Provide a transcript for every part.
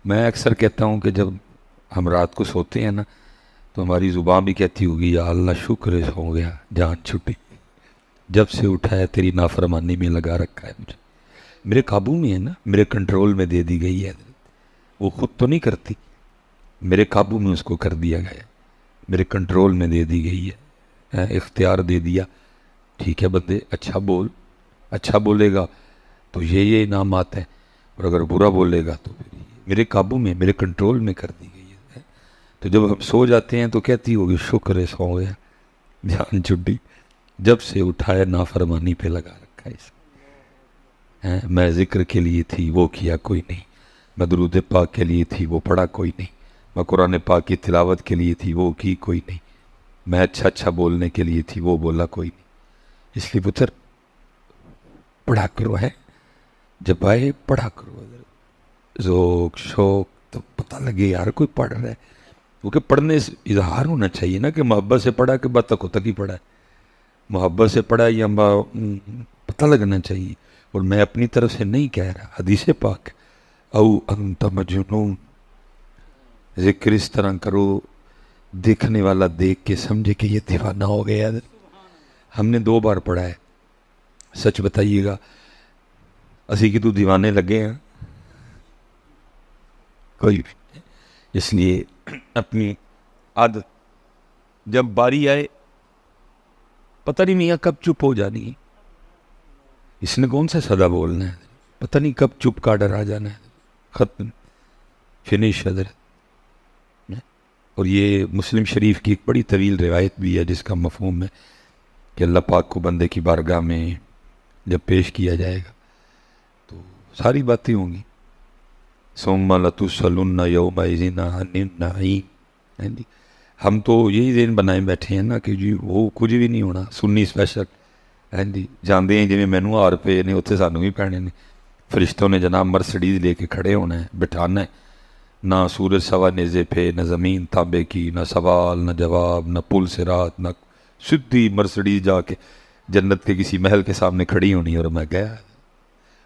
मैं अक्सर कहता हूँ कि जब हम रात को सोते हैं ना तो हमारी ज़ुबान भी कहती होगी या अल्लाह शुक्र है हो गया जान छुट्टी, जब से उठा है तेरी नाफरमानी में लगा रखा है मुझे, मेरे काबू में है ना, मेरे कंट्रोल में दे दी गई है। वो खुद तो नहीं करती, मेरे काबू में उसको कर दिया गया, मेरे कंट्रोल में दे दी गई है, इख्तियार दे दिया। ठीक है बंदे, अच्छा बोल, अच्छा बोलेगा तो ये इनाम आता है, और अगर बुरा बोलेगा तो फिर मेरे काबू में, मेरे कंट्रोल में कर दी गई है। तो जब हम सो जाते हैं तो कहती होगी शुक्र है सो गया जान छुट्टी, जब से उठाए नाफरमानी पे लगा रखा है इसने। मैं जिक्र के लिए थी वो किया कोई नहीं, मैं दुरूद पाक के लिए थी वो पढ़ा कोई नहीं, मैं कुरान पाक की तिलावत के लिए थी वो की कोई नहीं, मैं अच्छा अच्छा बोलने के लिए थी वो बोला कोई नहीं। इसलिए पुत्र पढ़ा करो, है जब आए पढ़ा करो, ज़ोक शौक तो पता लगे यार कोई पढ़ रहा है, क्योंकि पढ़ने से इजहार होना चाहिए ना कि मोहब्बत से पढ़ा कि बतख तक ही पढ़ा है, मोहब्बत से पढ़ा या पता लगना चाहिए। और मैं अपनी तरफ से नहीं कह रहा, हदीस पाक औ अंत मजनून, जिक्र इस तरह करो देखने वाला देख के समझे कि ये दीवाना हो गया। हमने 2 बार पढ़ा है, सच बताइएगा असी कि तू दीवाने लगे हैं कोई भी। इसलिए अपनी आदत जब बारी आए पता नहीं मियाँ कब चुप हो जानी है, इसने कौन सा सदा बोलना है, पता नहीं कब चुप का डर आ जाना है, खत्म फिनिश हजरत। और ये मुस्लिम शरीफ की एक बड़ी तवील रिवायत भी है जिसका मफहूम है कि अल्लाह पाक को बंदे की बारगाह में जब पेश किया जाएगा तो सारी बातें होंगी, सोम्मा लतुसलुन्ना यौमइज़िन अनिन नईम। हम तो यही दिन बनाए बैठे हैं ना कि जी वो कुछ भी नहीं होना, सुन्नी स्पैशल हैं जी, जानते हैं जिमें मैनू हार पे ने उत्थे सानू भी पैने ने, फरिश्तों ने जनाब मर्सडीज लेके खड़े होना है, बिठाना है, ना सूरज सवा नेज़े पे, न ज़मीन तांबे की, न सवाल न जवाब, न पुल सिरात, न सीधी मर्सडीज जाके जन्नत के किसी महल के सामने खड़ी होनी। और मैं गया,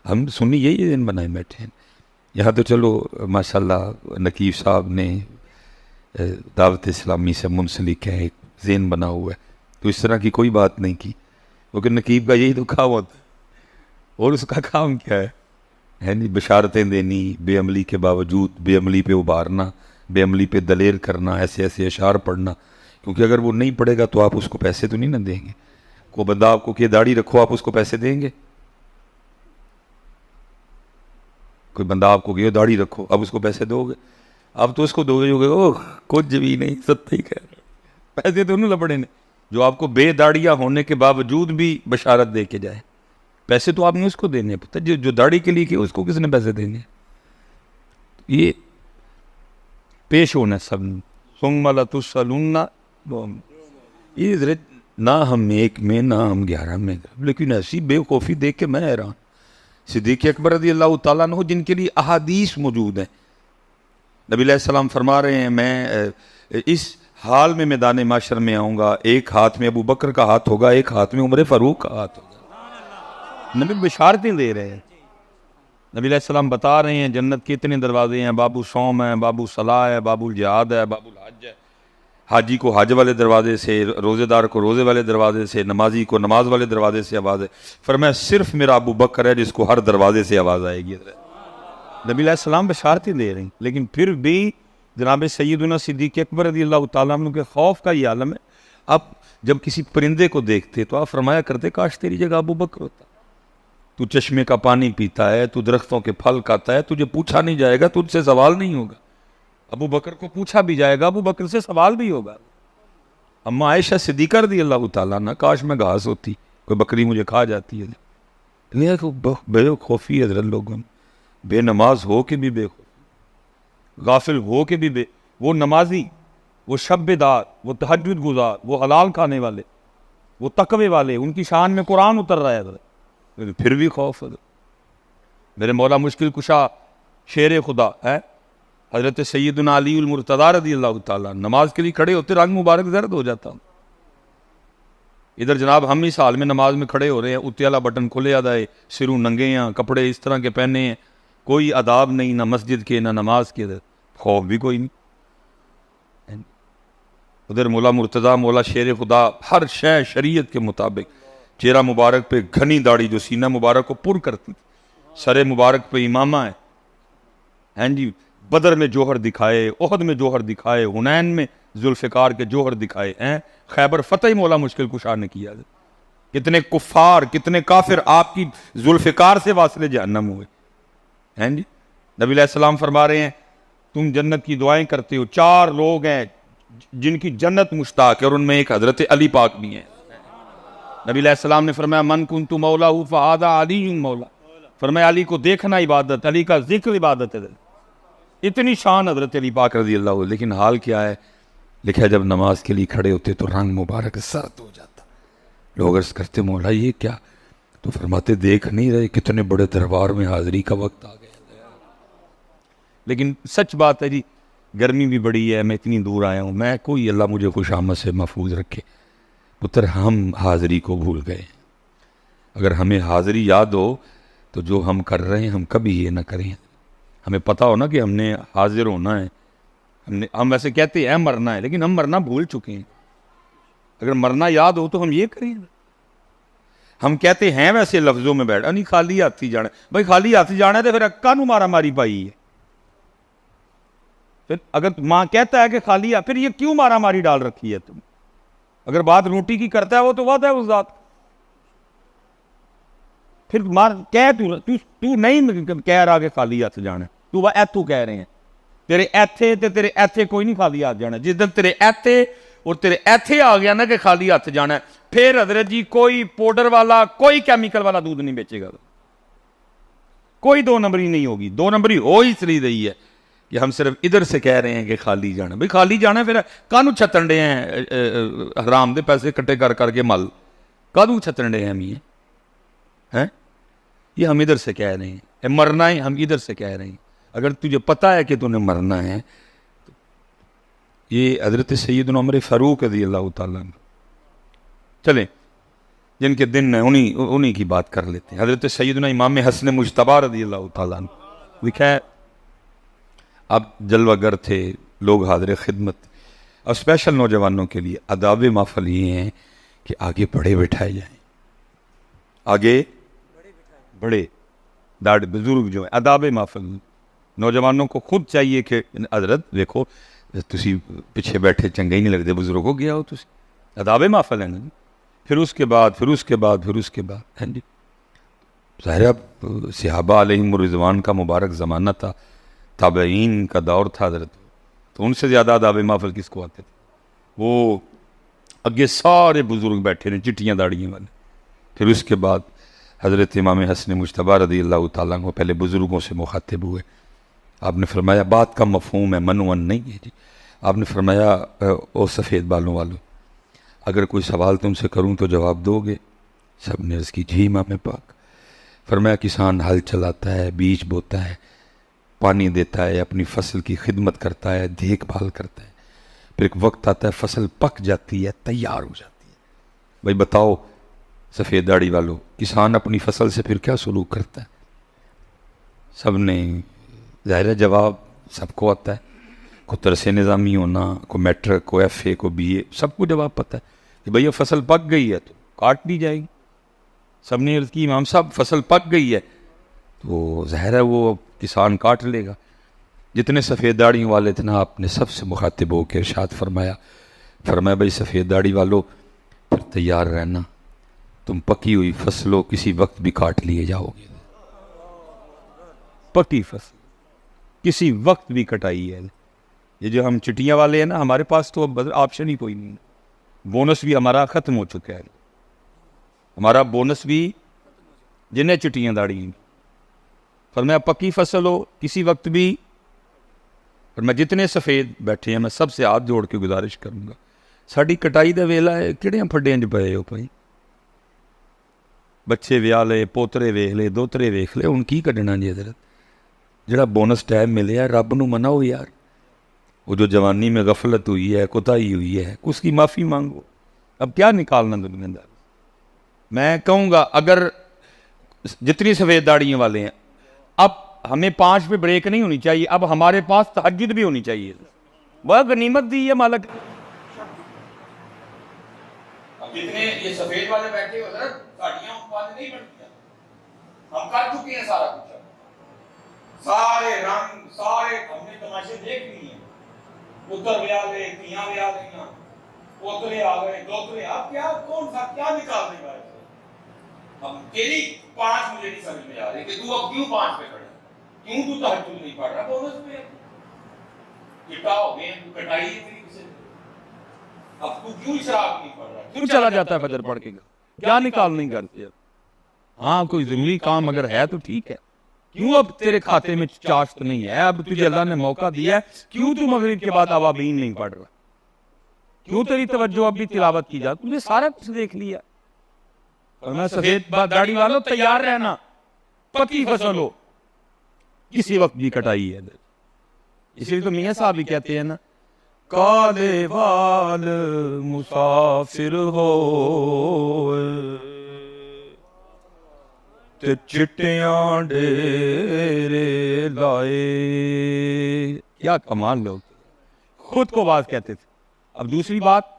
हम सुन्नी यही दिन बनाए बैठे हैं। यहाँ तो चलो माशाल्लाह नकीब साहब ने दावत इस्लामी से मुंसलिक है, एक ज़ेन बना हुआ है, तो इस तरह की कोई बात नहीं की, क्योंकि नकीब का यही तो काम होता है। और उसका काम क्या है नहीं, बशारतें देनी, बेअमली के बावजूद बेअमली पे उभारना, बेअमली पे दलेर करना, ऐसे ऐसे अशार पढ़ना, क्योंकि अगर वो नहीं पढ़ेगा तो आप उसको पैसे तो नहीं ना देंगे। को बंदा आपको कि दाढ़ी रखो, आप उसको पैसे देंगे? कोई बंदा आपको कहे दाढ़ी रखो, अब उसको पैसे दोगे? अब तो उसको दोगे जो ओह कुछ भी नहीं, सत्य ही कह रहे, पैसे तो नहीं लपड़े ने, जो आपको बेदाड़िया होने के बावजूद भी बशारत दे के जाए। पैसे तो आपने उसको देने, पता जो दाढ़ी के लिए किया उसको किसने पैसे देने? ये पेश होना सब सुम्मा लतुसलुन्ना, ये ना हम 1 में ना हम 11 में, लेकिन ऐसी बेवकूफ़ी देख के मैं हैरान। सिद्दीक़ अकबर रज़ी अल्लाह तआला अन्हु जिनके लिए अहादीस मौजूद हैं, नबी अलैहिस्सलाम फरमा रहे हैं मैं इस हाल में मैदान माशर में आऊँगा, एक हाथ में अबू बकर का हाथ होगा, एक हाथ में उमर फ़ारूक का हाथ होगा। नबी बशारतें दे रहे हैं, नबी अलैहिस्सलाम बता रहे हैं जन्नत के इतने दरवाजे हैं, बाबू सौम है, बाबू सलाह है, बाबू जिहाद है, बाबू हज है, हाजी को हज वाले दरवाजे से, रोज़ेदार को रोज़े वाले दरवाजे से, नमाजी को नमाज वाले दरवाजे से आवाज़ है। फरमाया सिर्फ मेरा अबू बकर है जिसको हर दरवाजे से आवाज़ आएगी। नबी अलैहिस्सलाम बशारतें दे रही, लेकिन फिर भी जनाब सैयदना सिद्दीक़ अकबर रज़ियल्लाहु ताला अन्हु के खौफ का ये आलम है। अब जब किसी परिंदे को देखते तो आप फरमाया करते काश तेरी जगह अबू बकर होता। तू चश्मे का पानी पीता है, तू दरख्तों के फल खाता है, तुझे पूछा नहीं जाएगा, तुझसे सवाल नहीं होगा। अबू बकर को पूछा भी जाएगा, अबू बकर से सवाल भी होगा। अम्मा आयशा सिद्दीक़ा रज़ियल्लाहु ताला अन्हा, काश मैं घास होती, कोई बकरी मुझे खा जाती है। बेवकूफ़ी है हज़रत लोगों में, बेनमाज हो के भी बेवकूफ़ी, गाफिल हो के भी वो नमाजी, वो शब्बेदार, वो तहज्जुद गुजार, वो हलाल खाने वाले, वो तकवे वाले, उनकी शान में कुरान उतर रहा है, फिर भी खौफ है। मेरे मौला मुश्किल कुशा शेर खुदा है हज़रत सैयदना अली उल मुर्तज़ा रज़ियल्लाहु ताला, नमाज के लिए खड़े होते रंग मुबारक जर्द हो जाता। इधर जनाब हम इस हाल में नमाज में खड़े हो रहे हैं, उत्ते वाला बटन खुले आदा है, सिरों नंगे हैं, कपड़े इस तरह के पहने हैं, कोई अदाब नहीं, ना मस्जिद के ना नमाज के, खौफ भी कोई नहीं। उधर मौला मुर्तज़ा, मौला शेर खुदा, हर शय शरीयत के मुताबिक। चेहरा मुबारक पे घनी दाढ़ी जो सीना मुबारक को पुर करती, सरे मुबारक पे इमामा है। हैं जी, बदर में जोहर दिखाए, ओहद में जोहर दिखाए, हुनैन में जुल्फ़िकार के जोहर दिखाए हैं, खैबर फतेह मौला मुश्किल कुशा ने किया। कितने कुफ्फार, कितने काफिर आपकी जुल्फ़िकार से वासिले जहन्नम हुए। हैं जी, नबी अलैहिस्सलाम फरमा रहे हैं तुम जन्नत की दुआएं करते हो, 4 लोग हैं जिनकी जन्नत मुश्ताक है, और उनमें एक हजरत अली पाक भी हैं। नबी अलैहिस्सलाम ने फरमाया मन कुन्तु मौलाहु फहादा अली मौला, फरमाया अली को देखना इबादत, अली का जिक्र इबादत है। इतनी शान हजरत अली पाक रज़ी अल्लाह। लेकिन हाल क्या है, लिखा है जब नमाज के लिए खड़े होते तो रंग मुबारक सर्द हो जाता। लोग अर्ज़ करते मौला ये क्या, तो फरमाते देख नहीं रहे कितने बड़े दरबार में हाजिरी का वक्त आ गया। लेकिन सच बात है जी, गर्मी भी बड़ी है, मैं इतनी दूर आया हूँ, मैं कोई अल्लाह मुझे खुशामद से महफूज रखे। पुत्र हम हाजिरी को भूल गए। अगर हमें हाजिरी याद हो तो जो हम कर रहे हैं हम कभी ये ना करें। हमें पता हो ना कि हमने हाजिर होना है, हम वैसे कहते हैं मरना है, लेकिन हम मरना भूल चुके हैं। अगर मरना याद हो तो हम ये करें। हम कहते हैं वैसे लफ्जों में बैठ नहीं खाली हाथी जाना, भाई खाली हाथी जाना है तो फिर अक्का नू मारा मारी पाई है। फिर अगर माँ कहता है कि खाली, फिर ये क्यों मारा मारी डाल रखी है तुम? अगर बात रोटी की करता है वो तो वादा है उस बात, फिर मार कह तू नहीं कह रहा कि खाली हाथ जाना, तू ऐथू कह रहे हैं तेरे ऐथे ते तेरे ऐथे कोई नहीं खाली हाथ जाना। जिस दिन तेरे ऐथे और तेरे ऐथे आ गया ना कि खाली हाथ जाना है, फिर हजरत जी कोई पाउडर वाला, कोई केमिकल वाला दूध नहीं बेचेगा, कोई 2 नंबरी नहीं होगी। 2 नंबरी हो इसलिए रही है कि हम सिर्फ इधर से कह रहे हैं कि खाली जाना। भाई खाली जाना फिर कानू छत्तन डे हैं हराम दे पैसे इकट्ठे कर करके मल, कानू छत्तन डे हैं मी हैं, ये हम इधर से कह रहे हैं। मरना है हम इधर से कह रहे हैं। अगर तुझे पता है कि तूने मरना है तो ये हजरत सैयदना उमर फारूक रज़ी अल्लाह तआला अन्हु, चलें जिनके दिन है उन्हीं की बात कर लेते हैं। हजरत सैयदना इमाम हसन मुज्तबा रज़ी अल्लाह तआला अन्हु लिखा है, अब जलवागर थे, लोग हाजिर खिदमत, और स्पेशल नौजवानों के लिए आदाब महफिल ये हैं कि आगे बड़े बिठाए जाएं, आगे बड़े दाढ़ बुजुर्ग जो है। आदाब महफिल नौजवानों को खुद चाहिए कि हजरत देखो तुसी पिछे बैठे चंगे ही नहीं लगते, बुजुर्गों गया हो तुसी, आदाब महफिल है ना। फिर उसके बाद है जी, ज़ाहिर अब सहाबा अलैहिम रिज़वान का मुबारक ज़माना था, ताबईन का दौर था हजरत, तो उनसे ज़्यादा आदाब महफिल किसको आते थे। वो अगे सारे बुजुर्ग बैठे ने चिट्टियाँ दाढ़ियाँ वाले। फिर उसके बाद हज़रत इमाम हसन मुज्तबा रज़ी अल्लाह तआला अन्हु पहले बुज़ुर्गों से मुखातिब हुए। आपने फरमाया, बात का मफ़हूम है, मनवन नहीं है जी। आपने फरमाया ओ सफ़ेद बालों वालों, अगर कोई सवाल तुमसे करूं तो जवाब दोगे? सब ने अर्ज़ की जी इमाम पाक। फरमाया, किसान हल चलाता है, बीज बोता है, पानी देता है, अपनी फसल की खिदमत करता है, देखभाल करता है, फिर एक वक्त आता है फसल पक जाती है, तैयार हो जाती है। भाई बताओ सफ़ेद दाढ़ी वालों, किसान अपनी फसल से फिर क्या सलूक करता है? सब ने ज़ाहिर जवाब सबको आता है, को तरसे निज़ामी होना, को मैट्रिक, को FA, को BA, सबको जवाब पता है कि भैया फसल पक गई है तो काट दी जाएगी। सब ने अर्ज़ की इमाम साहब फसल पक गई है तो ज़ाहिर है वो किसान काट लेगा। जितने सफ़ेद दाढ़ी वाले थे ना, आपने सबसे मुखातिब होकर इरशाद फरमाया भाई सफ़ेद दाढ़ी वालों फिर तैयार रहना, तुम पकी हुई फसलों किसी वक्त भी काट लिए जाओगे। पकी फसल किसी वक्त भी कटाई है। ये जो हम चिट्टियाँ वाले हैं ना, हमारे पास तो अब ऑप्शन ही कोई नहीं, बोनस भी हमारा ख़त्म हो चुका है। हमारा बोनस भी जिन्हें चिट्टियाँ दाढ़ी, पर मैं पक्की फसल हो किसी वक्त भी, पर मैं जितने सफ़ेद बैठे हैं मैं सबसे हाथ जोड़ के गुजारिश करूँगा, साड़ी कटाई का वेला है, किहड़ियां फड्डियां च पए हो भाई, बच्चे विआह ले, पोतरे वेख ले, दोतरे वेख ले, हुण की कड्ढना जी हज़रत। जिहड़ा बोनस टाइम मिले रब नूं मनाओ यार, वो जो जवानी में गफलत हुई है, कोताही हुई है, उसकी माफ़ी मांगो। अब क्या निकालना दुनियादार। मैं कहूँगा अगर जितनी सफ़ेद दाढ़ियों वाले हैं, अब हमें 5 पे ब्रेक नहीं होनी चाहिए, अब हमारे पास तहज्जुद भी होनी चाहिए। वह गनीमत दी है मालिक। जितने ये सफेद वाले बैठे हो ना, साड़ियां उत्पाद नहीं बनती, हम कर चुके हैं सारा कुछ, सारे रंग सारे हमने तमाशे देख लिए, उधर ब्याह ले, तियां ब्याह लेना, पोतरे आ गए, दोतरे, अब क्या कौन सा क्या निकालने वाले? अब तेरी 5 मुझे नहीं समझ में आ रही कि तू अब क्यों 5 पे खड़ा, क्यों तू तहज्जुद नहीं पढ़ रहा? बोनस पे किटा हो गए, तू कटाई है तेरी से, अब तू क्यों इशराक नहीं पढ़ रहा, क्यों चला जाता है फजर पढ़ के, क्या निकाल नहीं करते? हाँ कोई जरूरी काम अगर है तो ठीक है, क्यों अब तेरे खाते में चाश्त नहीं है, अब तुझे अल्लाह ने मौका दिया है, क्यों तू मगरिब के बाद अवाबीन नहीं पढ़ रहा, क्यों तेरी तवज्जो अब भी तिलावत की जाती? तुझे सारा कुछ देख लिया। और मैं सफेद दाढ़ी वालों तैयार रहना, पक्की फसल हो, किसी वक्त भी कटाई है। इसलिए तो मियां साहब भी कहते हैं ना, काले वाल मुसाफिर हो ते चिट्टियां डेरे लाए। क्या कमाल लोग, खुद को बात कहते थे। अब दूसरी बात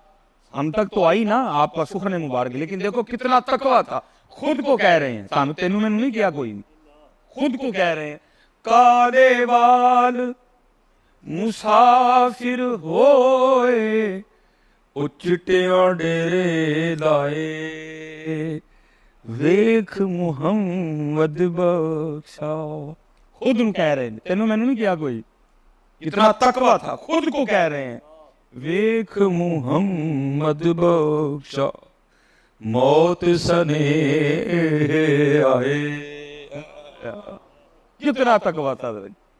हम तक तो आई ना, आपका सुखने मुबारक, लेकिन देखो कितना तकवा था, खुद को कह रहे हैं, सानू तेनू मैनू नहीं किया कोई, खुद को कह रहे हैं काले वाल मुसाफिर होए ओ चिट्टियां डेरे लाए वेख मुहम्मद बख्शा। खुद कह रहे हैं, तेनू मैनू नहीं किया कोई, कितना तकवा था, खुद को कह रहे हैं वेख मुहम्मद बख्शा मौत सने आए। कितना तकवा था,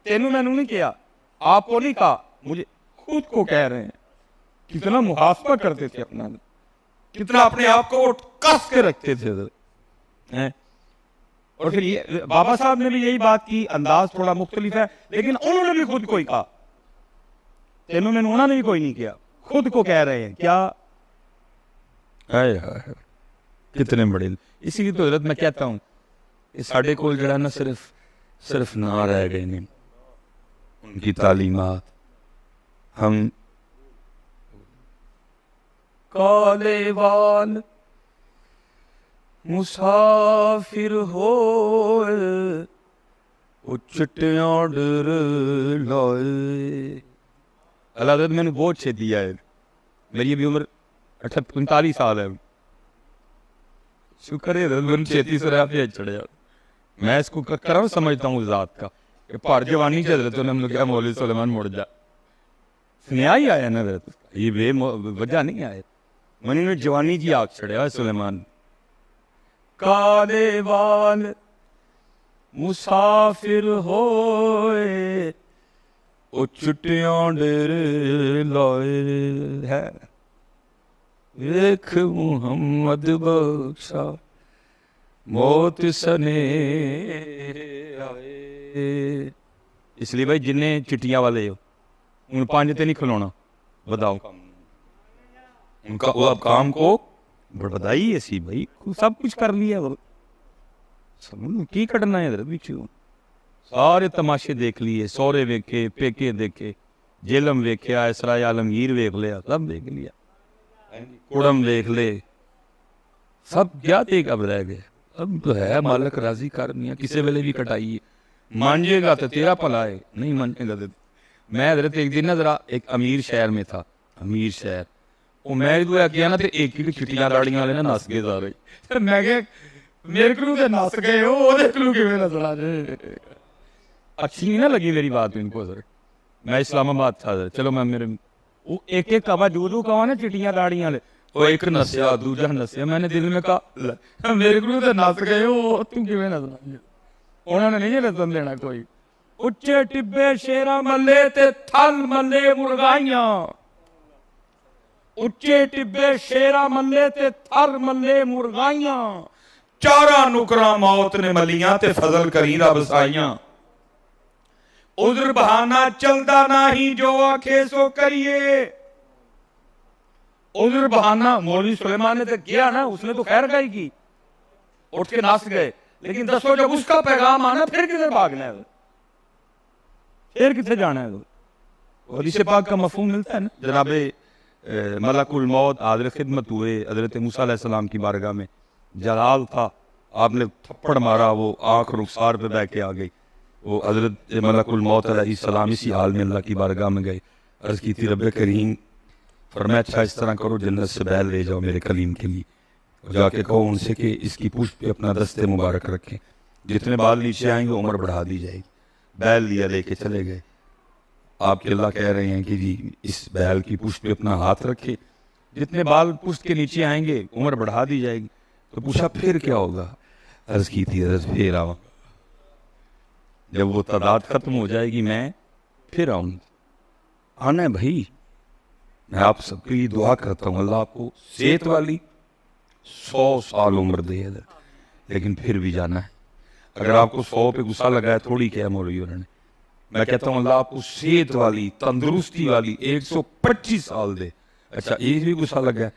तेनू मैनू नहीं किया, आपको नहीं कहा, मुझे खुद को कह रहे हैं। कितना मुहासबा करते थे अपना, कितना अपने आप को कस के रखते थे हैं? और फिर ये बाबा साहब ने भी यही बात की, अंदाज थोड़ा मुख्तलिफ है, लेकिन उन्होंने भी खुद को ही कहा, तेनों में उन्होंने भी कोई नहीं किया, खुद को कह रहे हैं। क्या है कितने बड़े। इसी तो हजरत मैं कहता हूं इस साढ़े को जड़ा ना सिर्फ ना रह गए नहीं, उनकी तालीमात हम काले वाल मुसाफिर हो चिट्टियां डर लाए। अल्लाह ने मैंने बहुत छे दिया है, मेरी अभी उम्र 45 साल है, शुक्र है मैंने 36 पे चढ़े। मैं इसको कर समझता हूँ ज़ात का, पर जवानी चल रहे तो हमने क्या मौलवी सुलेमान मुड़ जा, स्नेहा ही आया ना, ये बे वजह नहीं आए, मैंने जवानी जी आग चढ़े सुलेमान। काले वाल मुसाफिर होए ओ चिट्टियां डेरे लाए है वेख मुहम्मद बख्शा मौत सने आए। इसलिए भाई जिन्हें चिट्टियां वाले हो उन 5 ते नहीं खिलौना, बताओ उनका वो अब काम को बधाई ऐसी भाई, सब कुछ कर लिया, सब की कटना है इधर पीछे, सारे तमाशे देख लिए, सौरे वेखे, पेके देखे, जेलम वेख्या, इसराय आलमगीर वेख लिया, सब देख लिया, कुड़म देख ले, सब क्या देख अब रह गए। अब तो है मालिक राजी कर मियां, किसी वेले भी कटाइए, मांझेगा तो तेरा भला है, नहीं मांझेगा तो। मैं हजरत एक दिन ना जरा एक अमीर शहर में था, अमीर शहर, वो मैं दुआ किया ना, एक ही चिट्टियां दाड़ियां वाले ना नस गए सारे, मैं मेरे को तो नस गए हो नसना जे। अच्छी नहीं ना लगी मेरी बात इनको सर। मैं इस्लामाबाद था सर, चलो मैं मेरे वो एक कवा दूधू कवा ना चिट्टियां दाड़ियां वाले, वो एक नसिया दूजा नसिया, मैंने दिल में कहा मेरे को तो नस गए हो, तू किवें नसना। उन्होंने नहीं नसन देना कोई। उच्चे टिब्बे शेरा मल्ले ते थल मल्ले मुर्गाइयां, उच्चे टिब्बे शेरा मल्ले ते थर मल्ले मुर्गाइयां, चारा नुकरा मौत ने मलियां ते फजल करी रब साइयां। उधर बहाना चलदा नाही जो आखे सो करिए, उधर बहाना। मौलवी सुलेमान ने तो किया ना, उसने तो खैर गाई की, उठ के नाच गए, लेकिन दसो जब उसका पैगाम आना फिर किधर भागना है। फिर कितने जाना है? तो हदीस पाक का मफहूम मिलता है ना। जनाब मलकुल मौत हाज़िर खिदमत हुए हज़रत मूसा अलैहिस्सलाम की बारगाह में, जलाल था, आपने थप्पड़ मारा, वो आँख रुखसार पे बह के आ गई। वो हज़रत मलकुल मौत अलैहिस्सलाम इसी हाल में अल्लाह की बारगाह में गए, अर्ज़ की थी रब्बे करीम फरमाया अच्छा इस तरह करो, जन्नत से बैल ले जाओ मेरे कलीम के लिए, और जाके कहो उनसे कि इसकी पुष्ट पे अपना दस्ते मुबारक रखें, जितने बाल नीचे आएंगे उम्र बढ़ा दी जाएगी। बैल लिया, लेके चले गए। आपके अल्लाह कह रहे हैं कि जी इस बैल की पुष्ट पे अपना हाथ रखे, जितने बाल पुष्ट के नीचे आएंगे उम्र बढ़ा दी जाएगी। तो पूछा फिर क्या होगा? अर्ज की थी फिर आऊंगा, जब वो तादाद खत्म हो जाएगी मैं फिर आऊंगा। आना है भाई। मैं आप सबके लिए दुआ करता हूँ अल्लाह आपको सेहत वाली 100 साल उम्र दे, लेकिन फिर भी जाना है। अगर आपको 100 पे गुस्सा लगा है, थोड़ी क्या मौलवी उन्होंने, मैं कहता हूँ अल्लाह आपको सेहत वाली तंदुरुस्ती वाली 125 साल दे। अच्छा एक भी गुस्सा लगा है,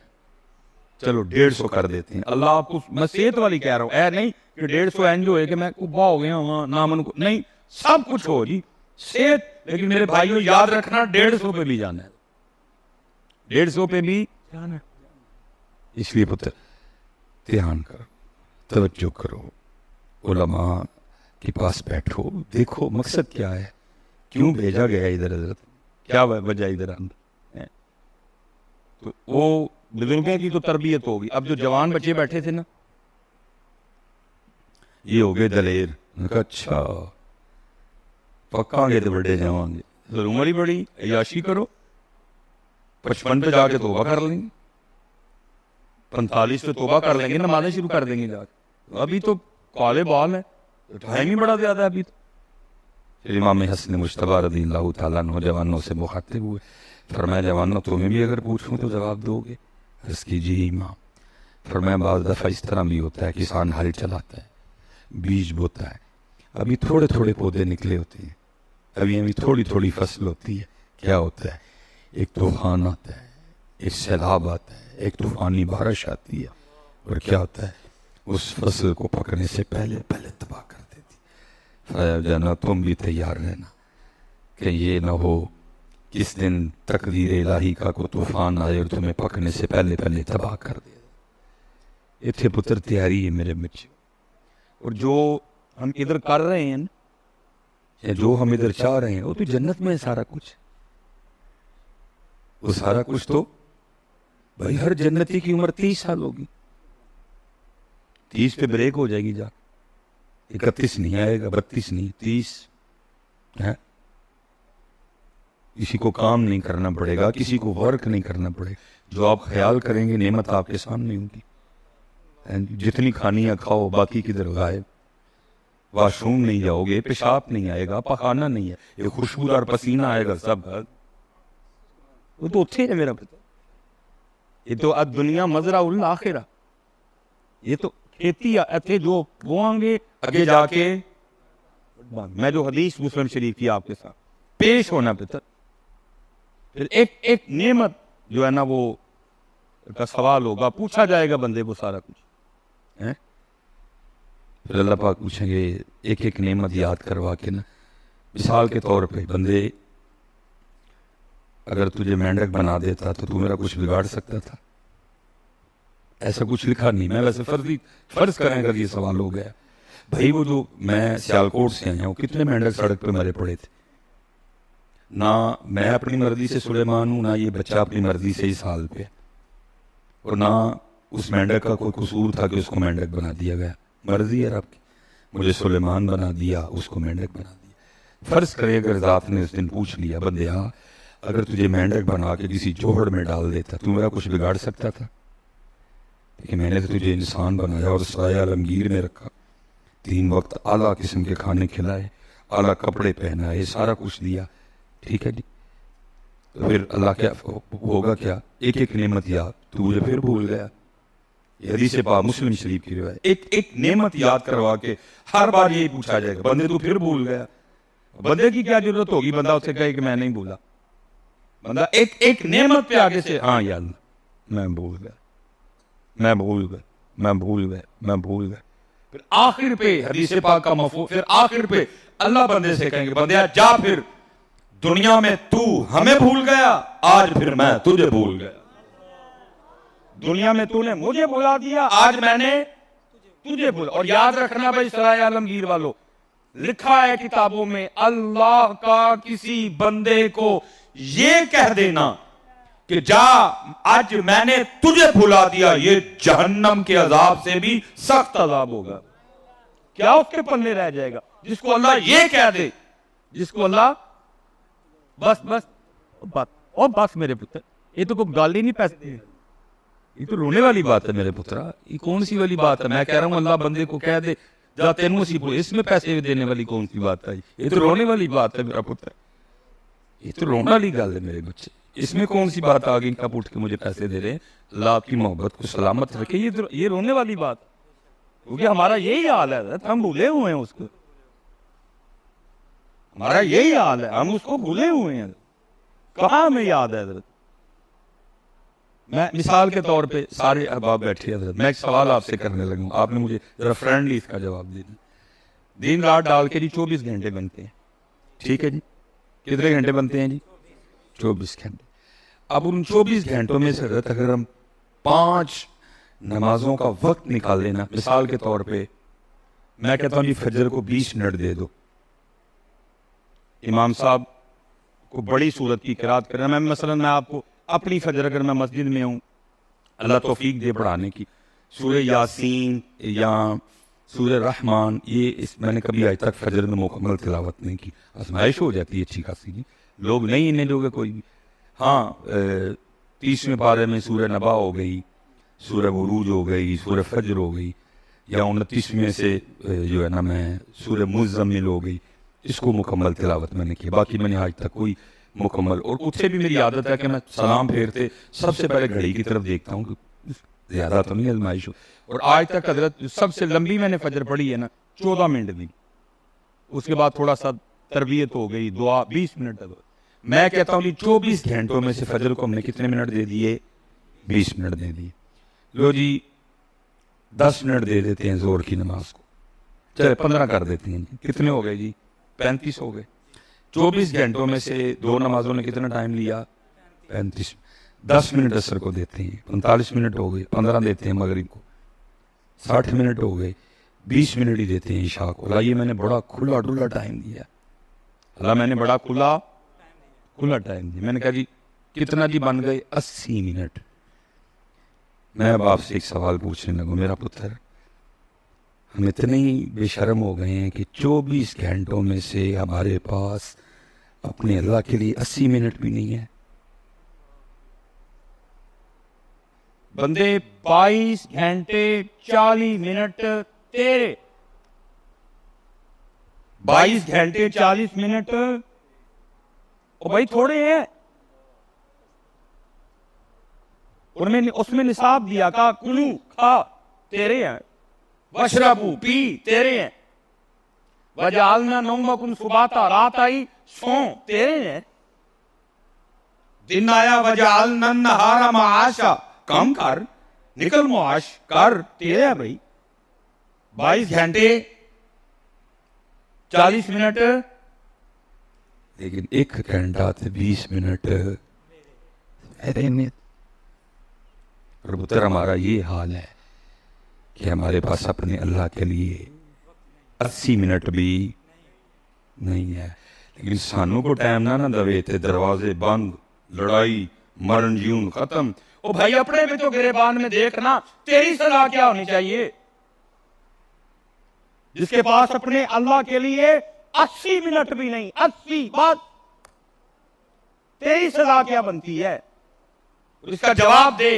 चलो 150 कर देते हैं। अल्लाह आपको, मैं सेहत वाली कह रहा हूँ, ऐ नहीं कि 150 एंज होए कि मैं कुब्बा हो गया हूँ नामन को, नहीं, सब कुछ हो जी सेहत। लेकिन मेरे भाइयों याद रखना 150 पे भी जाना है, 150 पे भी जाना है। इसलिए पुत्र ध्यान करो, तवज्जो करो, उलमा के पास बैठो, देखो मकसद क्या है, क्यों भेजा गया इधर उधर, क्या वजह इधर आना है। तो वो बुजुर्गों की तो तरबियत होगी। अब जो जवान बच्चे बैठे थे ना, ये हो गए दलेर। अच्छा पक्का गए तो बड़े जावांगे, तो उम्र ही बड़ी, अयाशी करो, 55 पे जाके तोबा कर लेंगे, 45 पे तोबा कर लेंगे, नमाजें शुरू कर देंगे जाके। अभी तो काले बाल है, तो टाइम ही बड़ा ज्यादा है अभी तो। फिर इमाम हसन मुश्तबा रज़ियल्लाहु ताला अन्हु जवानों से मुखातिब हुए, फरमाया जवानों तुम्हें भी अगर पूछूं तो जवाब दोगे? अर्ज़ की जी इमाम। फरमाया बाज़ दफ़ा इस तरह भी होता है, किसान हल चलाता है, बीज बोता है, अभी थोड़े थोड़े पौधे निकले होते हैं, अभी अभी थोड़ी थोड़ी फसल होती है। क्या होता है, एक तूफान आता है, एक सैलाब आता है, एक तूफानी बारिश आती है, और क्या होता है, उस फसल को पकने से पहले पहले तबाह कर देती। जाना तुम भी तैयार रहना कि ये ना हो किस दिन तकदीर इलाही का कोई तूफान आए और तुम्हें पकने से पहले पहले तबाह कर दे। इतने पुत्र तैयारी है मेरे बच्चे। और जो हम इधर कर रहे हैं ना, या जो हम इधर चाह रहे हैं, वो तो जन्नत में है सारा कुछ। वो सारा कुछ तो भाई हर जन्नती की उम्र 30 साल होगी, 30 पे ब्रेक हो जाएगी, जा 31 नहीं आएगा, 32 नहीं, 30 है। किसी को काम नहीं करना पड़ेगा, किसी को वर्क नहीं करना पड़ेगा, जो आप ख्याल करेंगे नेमत आपके सामने होगी। जितनी खानी है खाओ, बाकी किधर गायब। वाशरूम नहीं जाओगे, पेशाब नहीं आएगा, पखाना नहीं है, ये खुशबूदार पसीना आएगा सब। वो तो उठे है मेरा पता। ये तो अब दुनिया मजरा उल आखिरा, ये तो खेती थे जो बोआंगे आगे जाके। मैं जो हदीस मुस्लिम शरीफ की आपके साथ पेश होना पितर, फिर एक एक नेमत जो है ना वो का सवाल होगा, पूछा जाएगा बंदे को सारा कुछ है। फिर अल्लाह पाक पूछेंगे एक एक नेमत याद करवा के ना। मिसाल के तौर पे बंदे, अगर तुझे मेंढक बना देता तो तू मेरा कुछ बिगाड़ सकता था? ऐसा कुछ लिखा नहीं। मैं वैसे फर्ज करें अगर ये सवाल हो गया, भाई वो जो मैं सियालकोट से आया हूँ, कितने मेंढक सड़क पे मरे पड़े थे। ना मैं अपनी मर्जी से सुलेमान हूँ, ना ये बच्चा अपनी मर्जी से इस हाल पे, और ना उस मेंढक का कोई कसूर था कि उसको मेंढक बना दिया गया। मर्जी है आपकी, मुझे सुलेमान बना दिया, उसको मेंढक बना दिया। फर्ज करे अगर जात ने उस दिन पूछ लिया, बंदे हाँ अगर तुझे मेंढक बना के किसी जोहड़ में डाल देता, तू मेरा कुछ बिगाड़ सकता था? कि मैंने तो तुझे इंसान बनाया और साया आलमगीर में रखा, 3 वक्त आला किस्म के खाने खिलाए, आला कपड़े पहनाए, सारा कुछ दिया, ठीक है जी। तो फिर अल्लाह क्या होगा, क्या एक एक नेमत याद, तू मुझे फिर भूल गया। ये हदीस पाक मुस्लिम शरीफ की रिवायत। एक एक नेमत याद करवा के हर बार यही पूछा जाएगा, बंदे तू फिर भूल गया। बंदे की क्या जरूरत होगी, बंदा उससे कहे कि मैं नहीं भूला। बंदा एक एक नेमत पे आगे से हाँ याद, मैं भूल गया, मैं भूल गया, मैं भूल गया, मैं भूल गया। फिर आखिर पे हदीस पाक का मफहूम, फिर आखिर पे अल्लाह बंदे से कहेंगे, बंदे जा फिर दुनिया में तू हमें भूल गया, आज फिर मैं तुझे भूल गया। दुनिया में तूने मुझे भुला दिया, आज मैंने तुझे भूला। और याद रखना भाई सराय आलमगीर वालों, लिखा है किताबों में, अल्लाह का किसी बंदे को ये कह देना कि जा आज मैंने तुझे भुला दिया, ये जहन्नम के अजाब से भी सख्त अजाब होगा। क्या उसके पल्ले रह जाएगा जिसको अल्लाह ये कह दे, जिसको अल्लाह बस बस बात और बस मेरे पुत्र, ये तो कोई गाली नहीं, पैसे ये तो रोने वाली बात है मेरे पुत्रा। ये कौन सी वाली बात है? मैं कह रहा हूं अल्लाह बंदे को कह दे जा तेनू सी, इसमें पैसे देने वाली कौन सी बात है? ये तो रोने वाली बात है मेरा पुत्र, ये तो रोने वाली गल है मेरे बच्चे। इसमें कौन सी बात आ गई कब उठ के मुझे पैसे दे रहे हैं? अल्लाह आपकी मोहब्बत को सलामत रखे। ये रोने वाली बात, क्योंकि हमारा यही हाल है, हम भूले हुए हैं उसको, हमारा यही हाल है, हम उसको भूले हुए हैं। कहाँ हमें याद है हजरत? मैं मिसाल के तौर पे सारे अहबाब बैठे हजरत, मैं एक सवाल आपसे करने लगा, आपने मुझे जरा फ्रेंडली इसका जवाब देना। दिन रात डाल के जी 24 घंटे बनते हैं, ठीक है जी? कितने घंटे बनते हैं जी? 24 घंटे। अब उन 24 घंटों में से हजरत अगर हम 5 नमाजों का वक्त निकाल लेना, मिसाल के तौर पे मैं कहता हूं जी फजर को 20 मिनट दे दो, इमाम साहब को बड़ी सूरत की किरात करना। मैं मसलन मैं आपको अपनी फजर अगर मैं मस्जिद में हूँ, अल्लाह तौफीक दे पढ़ाने की, सूरह यासीन या सूरह रहमान, ये मैंने कभी आज तक फजर में मुकम्मल तिलावत नहीं की, आजमाइश हो जाती है अच्छी खासी, लोग नहीं इन्हें लोग कोई भी। हाँ 30वें पारे में सूरह नबा हो गई, सूरह बुरूज हो गई, सूरह फजर हो गई, या 29वें से जो है ना मैं सूरह मुज़म्मिल हो गई, इसको मुकम्मल तिलावत मैंने की। बाकी मैंने आज तक कोई मुकम्मल, और उससे भी मेरी आदत है कि मैं सलाम फेरते सबसे पहले घड़ी की तरफ देखता हूँ, ज्यादा तो नहीं आजमाइश हो। और आज तक हजरत सबसे लंबी मैंने फजर पढ़ी है ना 14 मिनट की, उसके बाद थोड़ा सा तरबियत हो गई, दुआ 20 मिनट तक। मैं कहता हूँ 24 घंटों में से फजर को हमने कितने मिनट दे दिए? 20 मिनट दे दिए। लो जी 10 मिनट दे देते हैं जोर की नमाज को, चले 15 कर देते हैं, कितने हो गए जी? 35 हो गए। 24 घंटों में से 2 नमाजों ने कितना टाइम लिया? 35। 10 मिनट असर को देते हैं, 45 मिनट हो गए। 15 देते हैं मगरिब को, 60 मिनट हो गए। 20 मिनट ही देते हैं ईशा को। अल्लाह ये मैंने बड़ा खुला डुला टाइम दिया, अल्लाह मैंने बड़ा खुला टाइम दिया। मैंने कहा जी कितना जी? बन गए 80 मिनट। मैं अब आपसे एक सवाल पूछने लगूं, मेरा पुत्र, हम इतने ही बेशर्म हो गए हैं कि 24 घंटों में से हमारे पास अपने अल्लाह के लिए 80 मिनट भी नहीं है। बंदे 22 घंटे 40 मिनट तेरे, 22 घंटे 40 मिनट, ओ भाई थोड़े हैं। उनमें उसमें निसाब दिया का कुलू खा तेरे हैं, वशरबू पी तेरे हैं, वजालना नौमकुम सुबाता, रात आई सो तेरे हैं, दिन आया वजालना नहारा माशा, कम कर निकल मुआश कर तेरे है भाई। 22 घंटे 40 मिनट, लेकिन 1 घंटा से 20 मिनट पुत्र हमारा ये हाल है कि हमारे पास अपने अल्लाह के लिए 80 मिनट भी नहीं है। लेकिन सानू को टाइम ना दवे ते दरवाजे बंद, लड़ाई मरण जीवन खत्म। ओ भाई अपने भी तो गिरेबान में देखना, तेरी सजा क्या होनी चाहिए? जिसके पास अपने अल्लाह के लिए 80 मिनट भी नहीं, 80 बात, तेरी सजा क्या बनती है? इसका जवाब दे।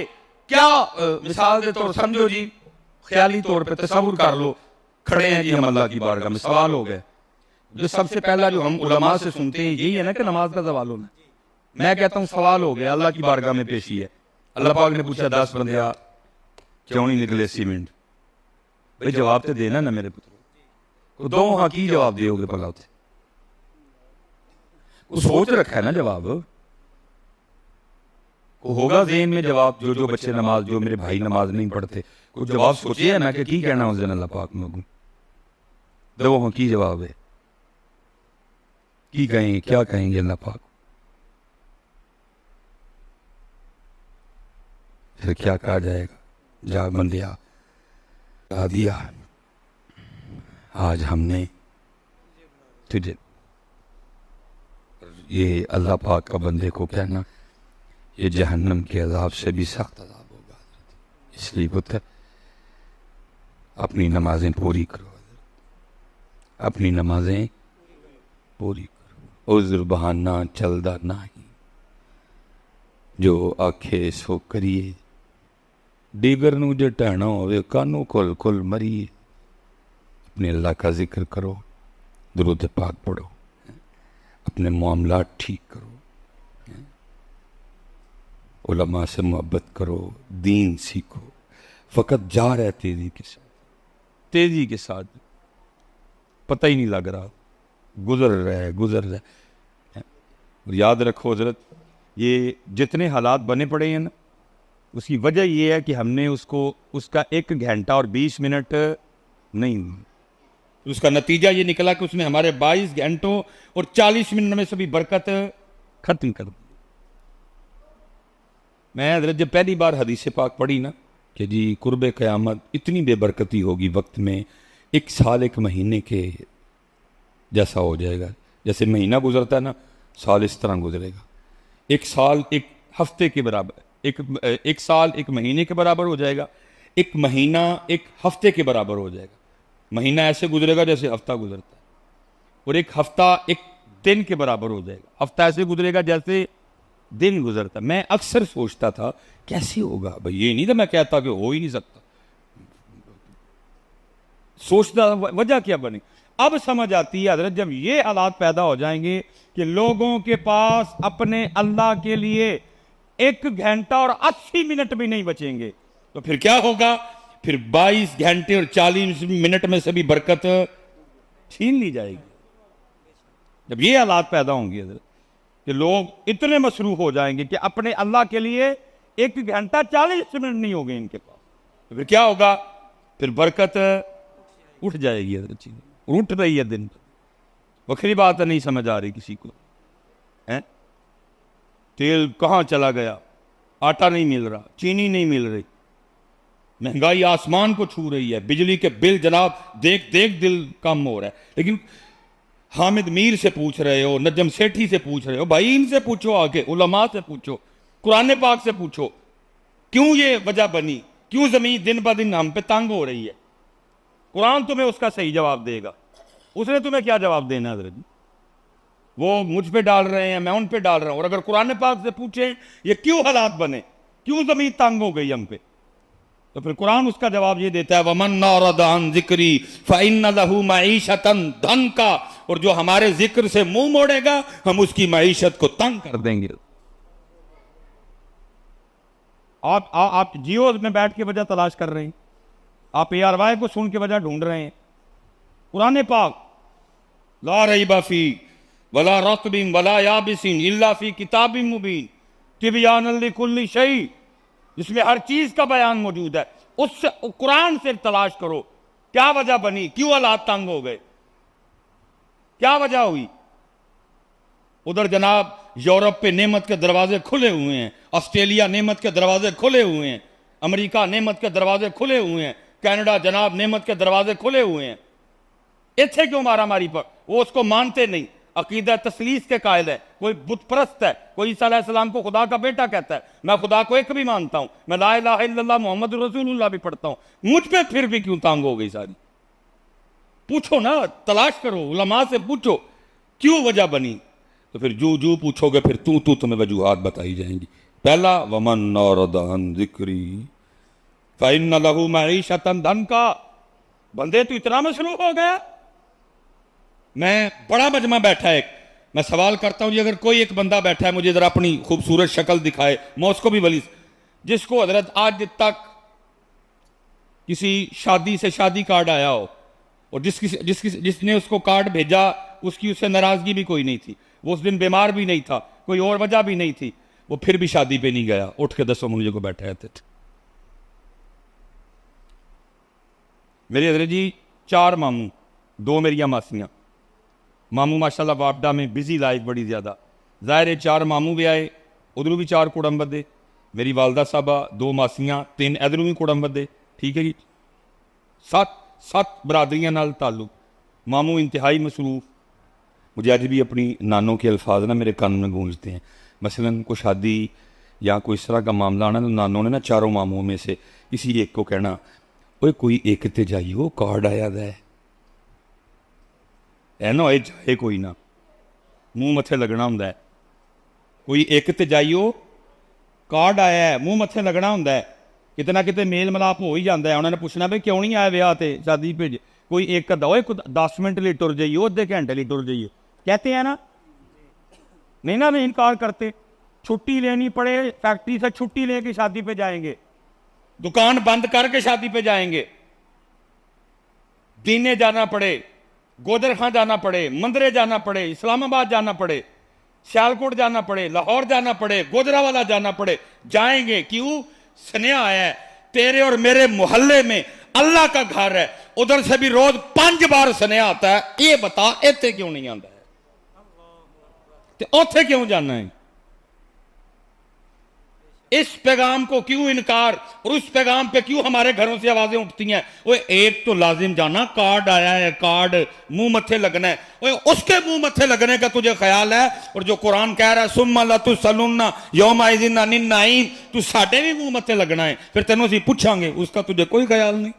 क्या मिसाल दे तौर समझो जी, ख्याली तौर पे तसव्वुर कर लो, खड़े हैं जी हम अल्लाह की बारगाह में, सवाल हो गया। जो सबसे पहला जो हम उलमा से सुनते हैं यही है ना कि नमाज का सवाल होना। मैं कहता हूं सवाल हो गया, अल्लाह की बारगाह में पेशी है। अल्लाह पाक ने पूछा 10 बंदे क्यों नहीं निकले 80 मिनट? भाई जवाब तो देना ना मेरे पुत्र, तो 2 हाँ की जवाब दोगे भला? उसे सोच रखा है ना जवाब, को होगा ज़हन में जवाब। जो बच्चे नमाज, जो मेरे भाई नमाज नहीं पढ़ते, कुछ जवाब सोचिए ना कि की कहना उस दिन अल्लाह पाक में, दो हाँ की जवाब है। की कहें, क्या कहेंगे अल्लाह पाक? फिर क्या कहा जाएगा? जा बंदिया, कहा दिया आज हमने तुझे। ये अल्लाह पाक का बंदे को कहना, ये जहन्नम के अजाब से भी सख्त अजाब होगा। इसलिए पुत्र अपनी नमाजें पूरी करो, अपनी नमाजें पूरी करो। उज़्र बहाना चलदा नहीं, जो आखे सो करिए। डीगर नू जे टहना होवे कानू कुल कुल मरिए। अपने अल्लाह का जिक्र करो, दुरूद पाक पढ़ो, अपने मामलात ठीक करो, उलमा से मोहब्बत करो, दीन सीखो। फ़कत जा रहे तेजी के साथ, तेजी के साथ, पता ही नहीं लग रहा, गुजर रहा है। याद रखो हजरत, ये जितने हालात बने पड़े हैं ना, उसकी वजह ये है कि हमने उसका 1 घंटा और 20 मिनट नहीं, उसका नतीजा ये निकला कि उसने हमारे 22 घंटों और 40 मिनट में सभी बरकत खत्म कर दी। मैं हजरत जब पहली बार हदीस पाक पढ़ी ना कि जी कुर्बे क़यामत इतनी बेबरकती होगी वक्त में, 1 साल 1 महीने के जैसा हो जाएगा। जैसे महीना गुजरता है ना, साल इस तरह गुजरेगा। 1 साल 1 हफ्ते के बराबर, एक साल 1 महीने के बराबर हो जाएगा, 1 महीना 1 हफ्ते के बराबर हो जाएगा। महीना ऐसे गुजरेगा जैसे हफ्ता गुजरता है, और 1 हफ्ता 1 दिन के बराबर हो जाएगा। हफ्ता ऐसे गुजरेगा जैसे दिन गुजरता। मैं अक्सर सोचता था कैसे होगा भाई, ये नहीं था मैं कहता कि हो ही नहीं सकता, सोचता वजह क्या बनी। अब समझ आती है हजरत, जब ये हालात पैदा हो जाएंगे कि लोगों के पास अपने अल्लाह के लिए 1 घंटा और 80 मिनट भी नहीं बचेंगे, तो फिर क्या होगा? फिर 22 घंटे और 40 मिनट में से भी बरकत छीन ली जाएगी। जब ये हालात पैदा होंगे हजरत कि लोग इतने मसरूफ हो जाएंगे कि अपने अल्लाह के लिए 1 घंटा 40 मिनट नहीं होंगे इनके पास, तो फिर क्या होगा? फिर बरकत उठ जाएगी हजरत, चीजें उठ रही है दिन पर। वखरी बात है, नहीं समझ आ रही किसी को है? तेल कहाँ चला गया, आटा नहीं मिल रहा, चीनी नहीं मिल रही, महंगाई आसमान को छू रही है, बिजली के बिल जनाब देख देख दिल कम हो रहा है। लेकिन हामिद मीर से पूछ रहे हो, नजम सेठी से पूछ रहे हो, भाई इनसे पूछो, आके उलमा से पूछो, कुरान पाक से पूछो, क्यों ये वजह बनी, क्यों जमीन दिन ब दिन हम पे तंग हो रही है। कुरान तुम्हें उसका सही जवाब देगा, उसने तुम्हें क्या जवाब देना हजरत? वो मुझ पे डाल रहे हैं, मैं उन पे डाल रहा हूं। और अगर कुरान पाक से पूछे ये क्यों हालात बने, क्यों जमीन तंग हो गई हम पे, तो फिर कुरान उसका जवाब ये देता है, वमन नरद अन जिक्री फइन्न लहू मईशतन दंका। और जो हमारे जिक्र से मुंह मोड़ेगा हम उसकी मईशत को तंग कर देंगे। आप जियो में बैठ के वजह तलाश कर रहे हैं, आप ARY को सुन के वजह ढूंढ रहे हैं। कुरान पाक ला रैब फी वला रत्बिन वला याबिसिन इल्ला फी किताबिन मुबीन तिबयानन लिकुल्लि शै, जिसमें हर चीज का बयान मौजूद है। उससे कुरान से तलाश करो क्या वजह बनी, क्यों हालात तंग हो गए, क्या वजह हुई। उधर जनाब यूरोप पे नेमत के दरवाजे खुले हुए हैं, ऑस्ट्रेलिया नेमत के दरवाजे खुले हुए हैं, अमेरिका नेमत के दरवाजे खुले हुए हैं, कनाडा जनाब नेमत के दरवाजे खुले हुए हैं। इतने क्यों मारा मारी पर? वो उसको मानते नहीं, अकीदा तसलीस के कायल है, कोई बुत परस्त है, कोई ईसा अलैहिस्सलाम को खुदा का बेटा कहता है। मैं खुदा को एक भी मानता हूं, मैं ला इलाहा इल्लल्लाह मोहम्मद रसूलुल्लाह भी पढ़ता हूं, मुझ पे फिर भी क्यों तंग हो गई सारी? पूछो ना, तलाश करो, उलमा से पूछो क्यों वजह बनी। तो फिर जू पूछोगे फिर तू तुम्हें वजूहात बताई जाएंगी। पहला वमन नौरदान जिक्री फइन्न लहू मईशतन दंका। बंदे तू इतना मसरूफ हो गया। मैं बड़ा मजमा बैठा है, मैं सवाल करता हूं जी, अगर कोई एक बंदा बैठा है, मुझे जरा अपनी खूबसूरत शक्ल दिखाए, मैं उसको भी वली, जिसको हजरत आज तक किसी शादी से शादी कार्ड आया हो और जिसने उसको कार्ड भेजा उसकी उससे नाराजगी भी कोई नहीं थी, वो उस दिन बीमार भी नहीं था, कोई और वजह भी नहीं थी, वो फिर भी शादी पे नहीं गया, उठ के 10 मुझे को बैठे रहते थे। मेरे हजरत जी 4 मामू, 2 मेरियां मासियां, मामू माशाल्लाह वापडा में बिजी लाइफ बड़ी ज़्यादा, ज़ाहिर है 4 मामू भी आए, उधरों भी 4 कुड़म बदे, मेरी वालदा साहबा, 2 मासियाँ, 3 इधरों भी कुड़म बदे, ठीक है जी। 7 बरादरियाँ नाल ताल्लुक, मामू इंतहाई मसरूफ़। मुझे आज भी अपनी नानों के अल्फाज ना मेरे कान में गूंजते हैं। मसलन कोई शादी या कोई इस तरह का मामला आना, तो नानों ने ना 4 मामुओं में से किसी एक को कहना, ओए कोई एक ते जाइयो कार्ड आया दा है ना, होए जाए कोई ना, मूँह मत्थे लगना होंदा है। कोई एक ते जाइयो कार्ड आया है, मूँह मत्थे लगना होंदा है, किते ना किते मेल मिलाप हो ही जाता है। उन्होंने पूछना भी क्यों नहीं आया ब्याह ते शादी भेजे, कोई एक अद्धा, ओए 10 मिनट लिए टुर जाइयो, अद्धे घंटे लिए टुर जाइयो, कहते हैं ना, नहीं ना, मैं इनकार करते। छुट्टी लेनी पड़े, फैक्ट्री से छुट्टी लेके शादी पे जाएंगे, दुकान बंद करके शादी पे जाएंगे, दीने जाना पड़े, गोदर खां जाना पड़े, मंदरे जाना पड़े, इस्लामाबाद जाना पड़े, सियालकोट जाना पड़े, लाहौर जाना पड़े, गोजरावाला जाना पड़े, जाएंगे। क्यों? स्नेहा आया है तेरे और मेरे मोहल्ले में, अल्लाह का घर है, उधर से भी रोज 5 बार स्नेहा आता है, ये बता इतने क्यों नहीं आता है, उथे क्यों जाना है? इस पैगाम को क्यों इनकार, और उस पैगाम पे क्यों हमारे घरों से आवाजें उठती हैं, वो एक तो लाजिम जाना, कार्ड आया है, कार्ड मुंह मत्थे लगना है, वो उसके मुंह मत्थे लगने का तुझे ख्याल है? और जो कुरान कह रहा है सुम्मा लतुसअलुन्ना यौमा इज़िन अनिन नईम, तू साडे भी मुंह मत्थे लगना है, फिर तेनों असीं पूछांगे, उसका तुझे कोई ख्याल नहीं।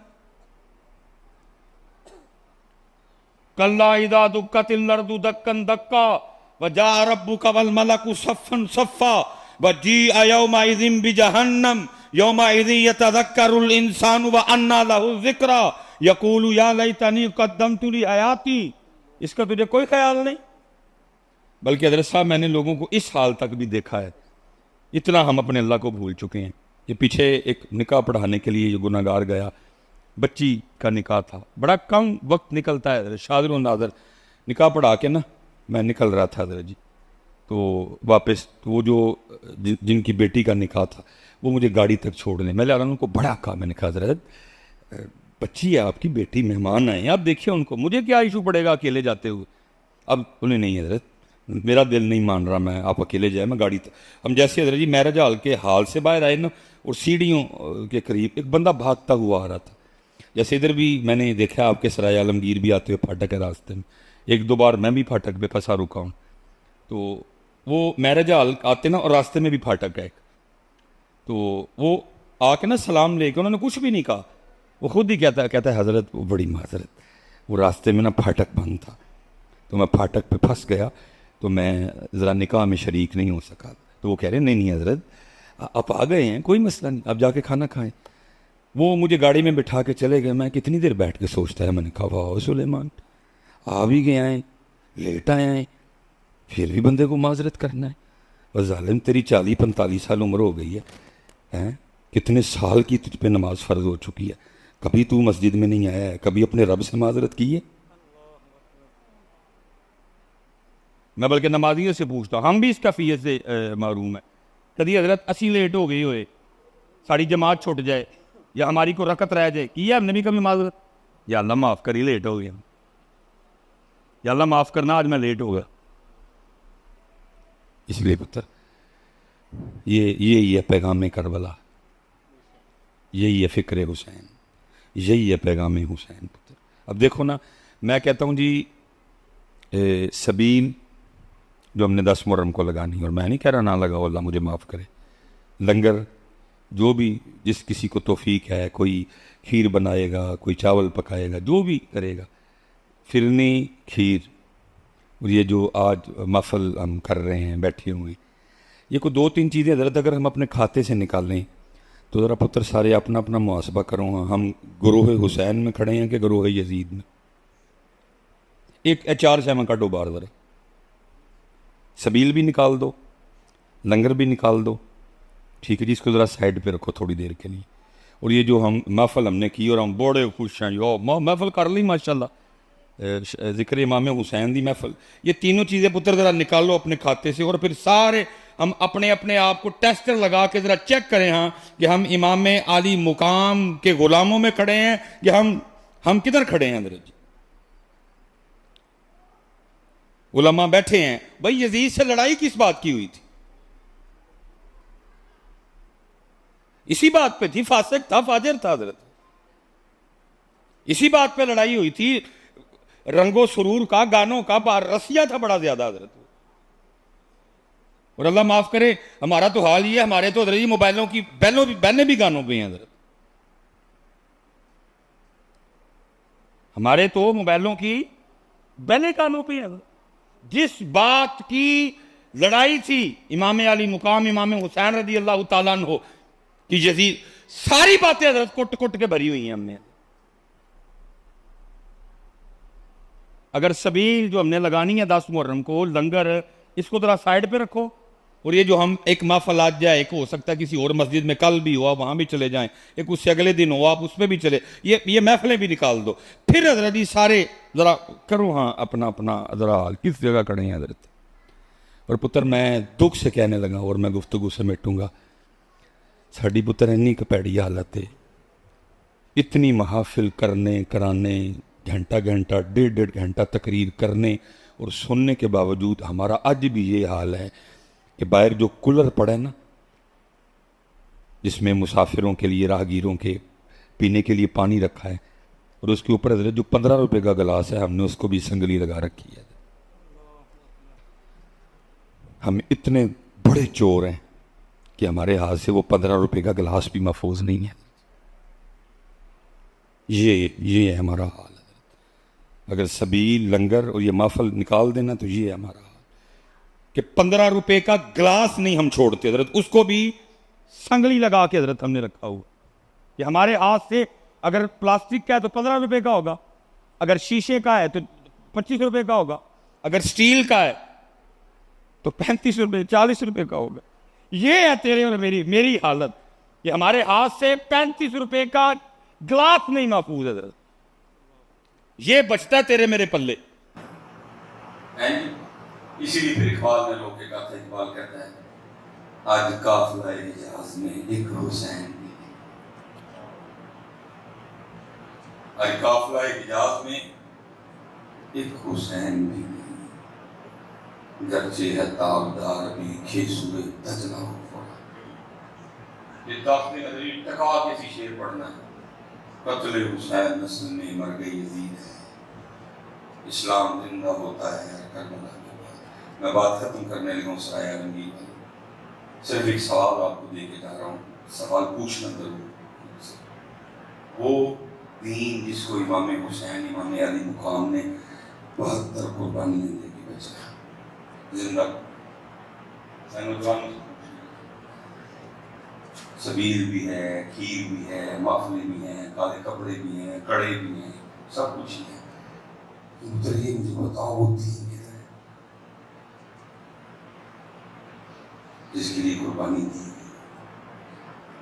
कल्ला इज़ा दुक्कतिल अर्दु दक्कन दक्का वजा रब्बुका वल मलकु सफ़्फ़न सफ़्फ़ा वजी यौमा इज़िन बिजहन्नम यौमा इज़िन यतज़क्करुल इंसानु व अन्ना लहु ज़िक्रा यक़ूलु या लैतनी क़द्दमतु ली हयाती, इसका तुझे कोई ख्याल नहीं। बल्कि हज़रत साहब, मैंने लोगों को इस हाल तक भी देखा है, इतना हम अपने अल्लाह को भूल चुके हैं। ये पीछे एक निकाह पढ़ाने के लिए गुनाहगार गया, बच्ची का निकाह था, बड़ा कम वक्त निकलता है, शादिर नादर निकाह पढ़ा के ना मैं निकल रहा था हज़रत जी, तो वापस तो वो जो जिनकी बेटी का निकाह था वो मुझे गाड़ी तक छोड़ने, मैं उनको बड़ा कहा, मैंने कहा हज़रत बच्ची है आपकी, बेटी मेहमान आए हैं, आप देखिए उनको, मुझे क्या इशू पड़ेगा अकेले जाते हुए। अब उन्हें नहीं हज़रत, मेरा दिल नहीं मान रहा, मैं आप अकेले जाए, मैं गाड़ी तक। हम जैसे हज़रत जी मैरिज हॉल के हाल से बाहर आए ना, और सीढ़ियों के करीब एक बंदा भागता हुआ आ रहा था। जैसे इधर भी मैंने देखा, आपके सराय आलमगीर भी आते हुए फाटक है रास्ते में, 1-2 बार मैं भी फाटक पे फंसा रुका हूँ। तो वो मैरिज हॉल आते ना, और रास्ते में भी फाटक है, तो वो आके ना सलाम लेके, उन्होंने कुछ भी नहीं कहा, वो खुद ही कहता है हज़रत वो बड़ी माजरत, वो रास्ते में ना फाटक बंद था, तो मैं फाटक पे फंस गया, तो मैं ज़रा निकाह में शरीक नहीं हो सका। तो वो कह रहे नहीं हज़रत आप आ गए हैं, कोई मसला नहीं, आप जाके खाना खाएं। वो मुझे गाड़ी में बिठा के चले गए। मैं कितनी देर बैठ के सोचता है, मैंने कहा वाह सुलेमान, आ भी गए हैं, लेट आए हैं, फिर भी बंदे को माजरत करना है। और जालिम तेरी 40-45 साल उम्र हो गई है, हैं? कितने साल की तुझ पे नमाज फ़र्ज हो चुकी है, कभी तू मस्जिद में नहीं आया है, कभी अपने रब से माजरत की है? मैं बल्कि नमाजियों से पूछता हूँ, हम भी इस कैफियत से महरूम है। कभी हज़रत असी लेट हो गई होए, साड़ी जमात छुट जाए या हमारी को रकत रह जाए, की है हमने भी कभी माजरत, या अल्लाह माफ़ करी लेट हो गया, या अल्लाह माफ़ करना आज मैं लेट हो गया। इसलिए पुत्र ये पैगाम करबला, यही है फ़िक्र हुसैन, यही है पैगाम हुसैन पुत्र। अब देखो ना, मैं कहता हूँ जी सबील जो हमने 10 मुहर्रम को लगानी, और मैं नहीं कह रहा ना लगाओ, अल्लाह मुझे माफ़ करे, लंगर जो भी जिस किसी को तौफीक है, कोई खीर बनाएगा, कोई चावल पकाएगा, जो भी करेगा, फिरनी खीर, और ये जो आज महफिल हम कर रहे हैं बैठे हुए, ये कोई 2-3 चीज़ें हज़रत अगर हम अपने खाते से निकालें तो ज़रा पुत्र सारे अपना अपना मुहासबा करो, हम गुरूह हुसैन में खड़े हैं कि गुरूह यजीद में? एक 4 सहमा काटो बार ज़रा, सबील भी निकाल दो, लंगर भी निकाल दो, ठीक है जी, इसको ज़रा साइड पे रखो थोड़ी देर के लिए। और ये जो हम महफिल हमने की और हम बड़े खुश हैं, यो महफिल कर ली माशाल्लाह, ज़िक्र इमाम हुसैन दी महफिल, ये तीनों चीज़ें पुत्र ज़रा निकालो अपने खाते से, और फिर सारे हम अपने अपने आप को टेस्टर लगा के ज़रा चेक करें, हाँ, कि हम इमाम आली मुकाम के ग़ुलामों में खड़े हैं कि हम किधर खड़े हैं अंदर जी। उलमा बैठे हैं, भाई यजीद से लड़ाई किस बात की हुई थी? इसी बात पे थी, फासिक था, फाजिर था हजरत, इसी बात पे लड़ाई हुई थी, रंगो सुरूर का, गानों का, रसिया था बड़ा ज्यादा हजरत। और अल्लाह माफ करे, हमारा तो हाल ही है, हमारे तो हजरत मोबाइलों की बैलें भी गानों पे हैं हजरत, हमारे तो मोबाइलों की बैलें गानों पे हैं। जिस बात की लड़ाई थी इमाम अली मुकाम इमाम हुसैन रदी अल्लाह ताला अन्हो कि यजीद, सारी बातें हजरत कुट कुट के भरी हुई हैं हमने। अगर सबील जो हमने लगानी है 10 मुहर्रम को, लंगर, इसको जरा साइड पे रखो, और ये जो हम एक महफल आज जाए, एक हो सकता है किसी और मस्जिद में कल भी हो, आप वहां भी चले जाएं, एक उससे अगले दिन हो, आप उसमें भी चले, ये महफिलें भी निकाल दो, फिर हजरत जी सारे जरा करो हाँ अपना अपना जरा हाल, किस जगह खड़े हैं हजरत। और पुत्र मैं दुख से कहने लगा और मैं गुफ्तगू समेटूंगा, साड़ी पुत्र इन्नी कपैड़ी हालत है, इतनी महाफिल करने कराने, घंटा घंटा 1.5 घंटा तकरीर करने और सुनने के बावजूद हमारा आज भी ये हाल है कि बाहर जो कूलर पड़े ना, जिसमें मुसाफिरों के लिए, राहगीरों के पीने के लिए पानी रखा है, और उसके ऊपर जो 15 रुपए का गिलास है, हमने उसको भी संगली लगा रखी है। हम इतने बड़े चोर हैं कि हमारे हाथ से वो 15 रुपए का गिलास भी महफूज नहीं है। ये है हमारा हाल। अगर सबील, लंगर और ये महफल निकाल देना तो ये है हमारा हाल कि 15 रुपए का गिलास नहीं हम छोड़ते हजरत, उसको भी संगली लगा के हजरत हमने रखा हुआ कि हमारे हाथ से, अगर प्लास्टिक का है तो 15 रुपए का होगा, अगर शीशे का है तो 25 रुपए का होगा, अगर स्टील का है तो 35 रुपए 40 रुपए का होगा। ये है तेरे और मेरी हालत कि हमारे हाथ से 35 रुपए का गिलास नहीं महफूज है हजरत, ये बचता है तेरे मेरे पल्ले। इसीलिए फिर इकबाल ने लोग कहा था, इकबाल कहता है आज काफिला हिजाज में एक हुसैन भी, आज काफिला हिजाज में एक हुसैन भी नहीं, गरचे है ताबदार भी खेसुए तजना हो। ये दाखिल अदरी टका किसी शेर पढ़ना है, कत्ल हुसैन नस्ल में मर गई यजीद है, इस्लाम जिंदा होता है करबला के बाद। मैं बात खत्म करने लगा हूँ सराय आलमगीर की, सिर्फ एक सवाल आपको दे के जा रहा हूँ, सवाल पूछना जरूर। वो दीन जिसको इमाम हुसैन इमाम अली मुकाम ने 72 कुर्बानियाँ दे के बचाया, जिंदा सबील भी है, खीर भी है, माफले भी हैं, काले कपड़े भी हैं, कड़े भी हैं, सब कुछ ही है। तो ये मुझे बताओ वो दीन किधर है जिसके लिए कुर्बानी दी गई?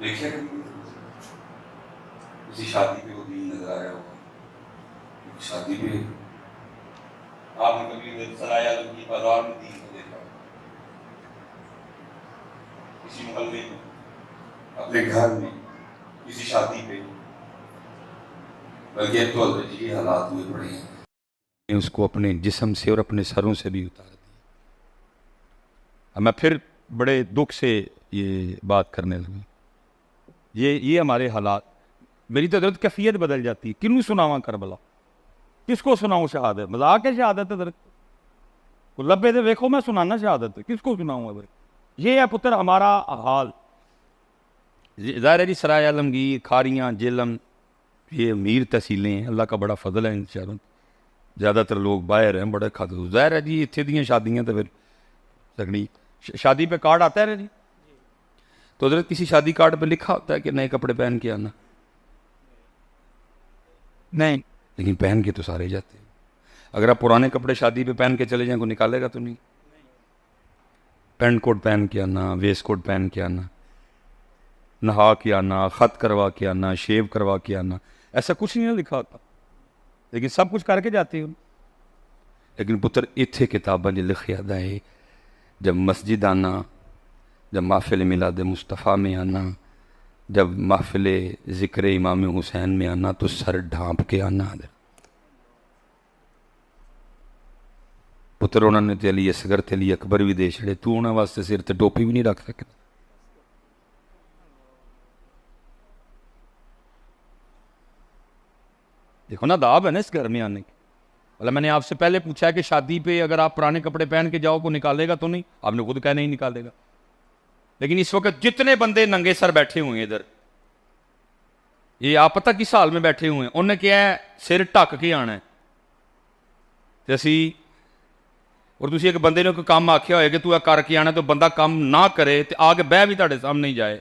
देखिए किसी शादी पे वो दीन नजर आया होगा, शादी पे आपने कभी सराय आलमगीर बाजार में दीन को देखा? किसी मोहल्ले में, अपने घर में, किसी शादी पे, बल्कि अब तो ये हालात हुए पड़े हैं, उसको अपने जिस्म से और अपने सरों से भी उतार दिया। अब मैं फिर बड़े दुख से ये बात करने लगा, ये हमारे हालात, मेरी तो हजरत कैफियत बदल जाती है। किन्नू सुनावा करबला, किसको सुनाऊं शहादत? मजाक है शहादत हजरत को लब्बे दे देखो मैं सुनाना शहादत, किसको सुनाऊंगा भाई? ये है पुत्र हमारा हाल। ज़ाहिर है जी सराय आलमगीर, खारियाँ, जेलम, ये अमीर तहसीलें हैं, अल्लाह का बड़ा फजल है इन शहरों, ज़्यादातर लोग बाहर हैं, बड़े खाते। ज़ाहिर है जी इतने दियाँ शादियाँ तो फिर तगड़ी, शादी पे कार्ड आता है जी, तो हजरत किसी शादी कार्ड पे लिखा होता है कि नए कपड़े पहन के आना? नहीं, लेकिन पहन के तो सारे जाते हैं। अगर आप पुराने कपड़े शादी पे पहन के चले जाएं, को निकालेगा तो नहीं। पैंट कोट पहन के आना, वेस्ट कोट पहन के आना, नहा के आना, ख़त करवा के आना, शेव करवा के आना, ऐसा कुछ नहीं लिखा होता, लेकिन सब कुछ करके जाते हो। लेकिन पुत्र इत्थे किताबां च लिखिया दा है, जब मस्जिद आना, जब महफिल मिलाद मुस्तफ़ा में आना, जब महफिल ज़िक्र इमाम हुसैन में आना, तो सर ढांप के आना। पुत्र उन्होंने ते अली असगर ते अली अकबर भी दे छड़े, तू उन्होंने वास्ते सिर ते टोपी भी नहीं रख सकता। देखो ना दाब है ना इस घर में आने की। मतलब मैंने आपसे पहले पूछा है कि शादी पे अगर आप पुराने कपड़े पहन के जाओ को निकालेगा तो नहीं, आपने खुद कहा नहीं निकालेगा। लेकिन इस वक्त जितने बंदे नंगे सर बैठे हुए हैं इधर, ये आप पता किस हाल में बैठे हुए हैं, उन्हें क्या है सिर ढक के आना है। ते असी और तुसी एक बंदे ने कोई काम आख्या होए कि तू आ करके आना, तो बंदा काम ना करे तो आके बह भी तुहाडे सामने ही जाए,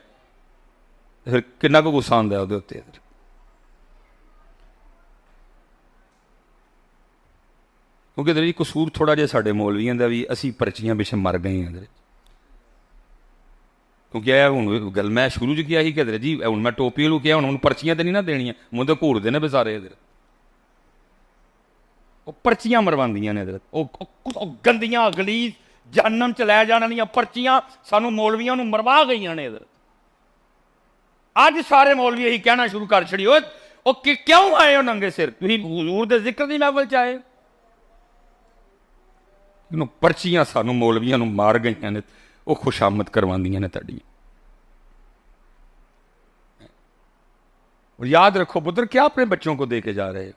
फिर कितना को गुस्सा आंदा उहदे उत्ते। क्योंकि इधर जी कसूर थोड़ा जिहा साडे मौलवियां दा भी, असी पर्चियां पिछे मर गए हैं इधर। क्योंकि यह हूँ गल मैं शुरू च किया ही कि इधर जी हूँ मैं टोपी वालू किया, हूँ पर्चियां तो नहीं ना देनियां, मुझे तो घूरते ने बेचारे इधर, वो पर्चियां मरवांदियां ने इधर, गंदियां गलीज जहन्नम च लै जाने वाली पर्चियां सानू मौलवियां नू मरवा गई ने इधर। अज सारे मौलवी यही कहना शुरू कर छड़ी, ओ क्यों आए हो नंगे सिर, तुसीं हुजूर दे जिक्र दी महफिल च आए। पर्चियां सानू मौलवियां नू मार गई ने, वो खुशामद करवांदियां ने तुहाडी। और याद रखो पुत्र, क्या अपने बच्चों को दे के जा रहे हो?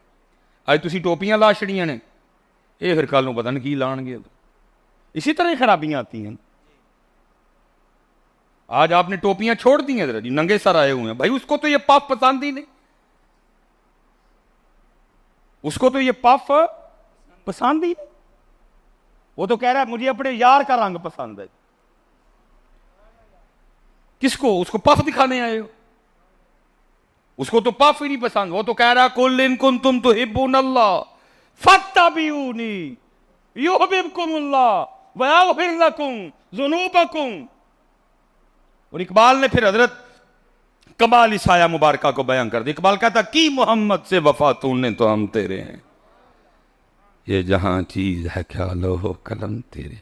अज तुसीं टोपियां ला छड़ियां ने, ये फिर कल नूं पता नहीं की लाणगे। इसी तरह ही खराबियां आती हैं। आज आपने टोपियां छोड़ दी हैं इधर जी, नंगे सर आए हुए हैं। भाई उसको तो ये पफ पसंद ही नहीं, उसको तो ये पफ पसंद ही नहीं। वो तो कह रहा है मुझे अपने यार का रंग पसंद है। किसको? उसको पफ दिखाने आए हो? उसको तो पफ ही नहीं पसंद। वो तो कह रहा कुल इन कुंतुम तुहिब्बूनल्लाह फत्तबिऊनी युहिब्बुकुमुल्लाह व यग़फिर लकुम ज़ुनूबकुम। और इकबाल ने फिर हजरत कमाल साया मुबारका को बयान कर दिया। इकबाल कहता की मोहम्मद से वफा तूने तो हम तेरे हैं, ये जहां चीज है ख्याल हो कलम तेरे।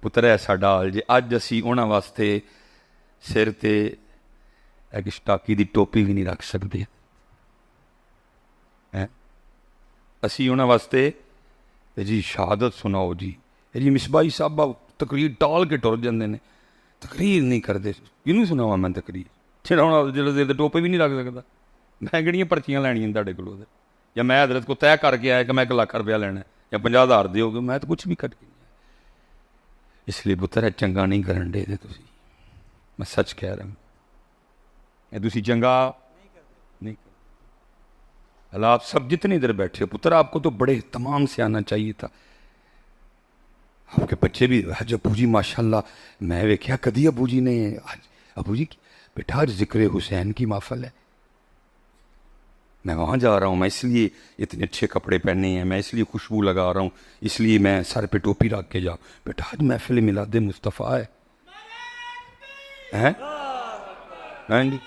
पुत्र है साडा हाल जे अज असी उन्हां वास्ते सिर ते एक स्टाकी दी टोपी भी नहीं रख सकते हैं। असी उन्हां वास्ते जी शहादत सुनाओ जी, जी मिसबाही साहब तकरीर टाल के टुर जाते हैं, तकरीर नहीं करते। किनू सुनावा मैं तकरीर, जो टोपे भी नहीं रख सकता। मैं किहड़ियां पर्चियां लैनियां तुहाडे कोलों, या मैं हजरत को तय करके आया कि मैं 1 लाख रुपया लेना या 50,000 दोगे, मैं तो कुछ भी करके नहीं आया। इसलिए पुत्र है चंगा नहीं करन दे तुसी, मैं सच कह रहा हूं, तुसी चंगा नहीं कर। अल्लाह आप सब जितने इधर बैठे हो पुत्र, आपको तो बड़े तमाम से आना चाहिए था। आपके बच्चे भी आज अबू जी माशाल्लाह, मैं वेख्या कदी अबू जी ने, आज अबू जी बेटा आज जिक्र हुसैन की महफिल है, मैं वहाँ जा रहा हूँ, मैं इसलिए इतने अच्छे कपड़े पहने हैं, मैं इसलिए खुशबू लगा रहा हूँ, इसलिए मैं सर पे टोपी रख के जाऊँ। बेटा आज महफिल मिलाद मुस्तफ़ा है, हैं जी,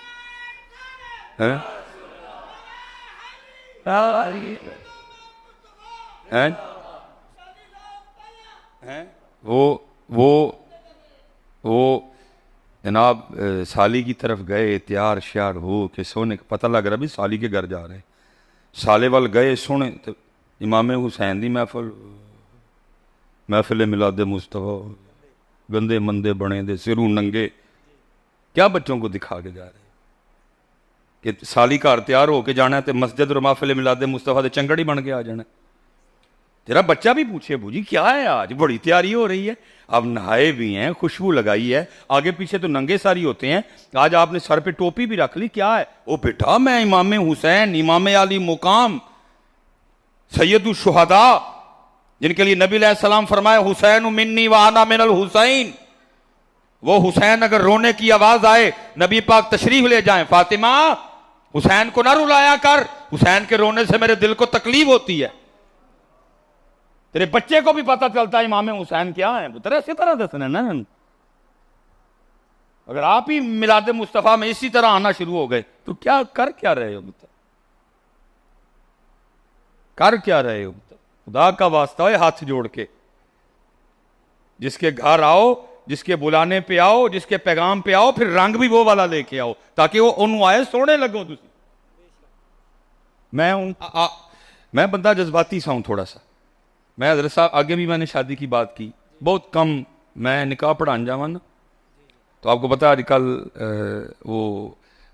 हैं हैं वो जनाब साली की तरफ गए, तैयार श्यार हो के सोने, पता लग रहा भी साली के घर जा रहे हैं। साले वाल गए सोने तो इमाम हुसैन दी महफिल मिलाद मुस्तफ़ा, गंदे मंदे बने दे सिरू नंगे, क्या बच्चों को दिखा के जा रहे कि साली घर तैयार होके जाना है तो मस्जिद और महफिल मिलाद मुस्तफ़ा दे चंगड़ ही बन के आ जाना। तेरा बच्चा भी पूछे अबू जी क्या है, आज बड़ी तैयारी हो रही है, अब नहाए भी हैं, खुशबू लगाई है, आगे पीछे तो नंगे सारी होते हैं, आज आपने सर पे टोपी भी रख ली, क्या है? ओ बेटा मैं इमाम हुसैन, इमाम अली मुकाम, सैयदुल शुहदा, जिनके लिए नबी अलैहिस्सलाम फरमाया हुसैन मिन्नी व अना मिनल हुसैन। वो हुसैन अगर रोने की आवाज आए नबी पाक तशरीफ ले जाएं, फातिमा हुसैन को ना रुलाया कर, हुसैन के रोने से मेरे दिल को तकलीफ होती है। तेरे बच्चे को भी पता चलता है इमाम हुसैन क्या है, पुत्र इसी तरह दसना ना। अगर आप ही मिलाद मुस्तफ़ा में इसी तरह आना शुरू हो गए तो क्या कर क्या रहे हो पुत्र, कर क्या रहे हो पुत्र? खुदा का वास्ता है हाथ जोड़ के, जिसके घर आओ, जिसके बुलाने पे आओ, जिसके पैगाम पे आओ, फिर रंग भी वो वाला लेके आओ ताकि वो उन्होंने आए सोने लगो। मैं हूं मैं बंदा जज्बाती सा हूं थोड़ा सा, मैं हजरत साहब आगे भी मैंने शादी की बात की, बहुत कम मैं निकाह पढ़ाने जावा ना, तो आपको पता है आजकल वो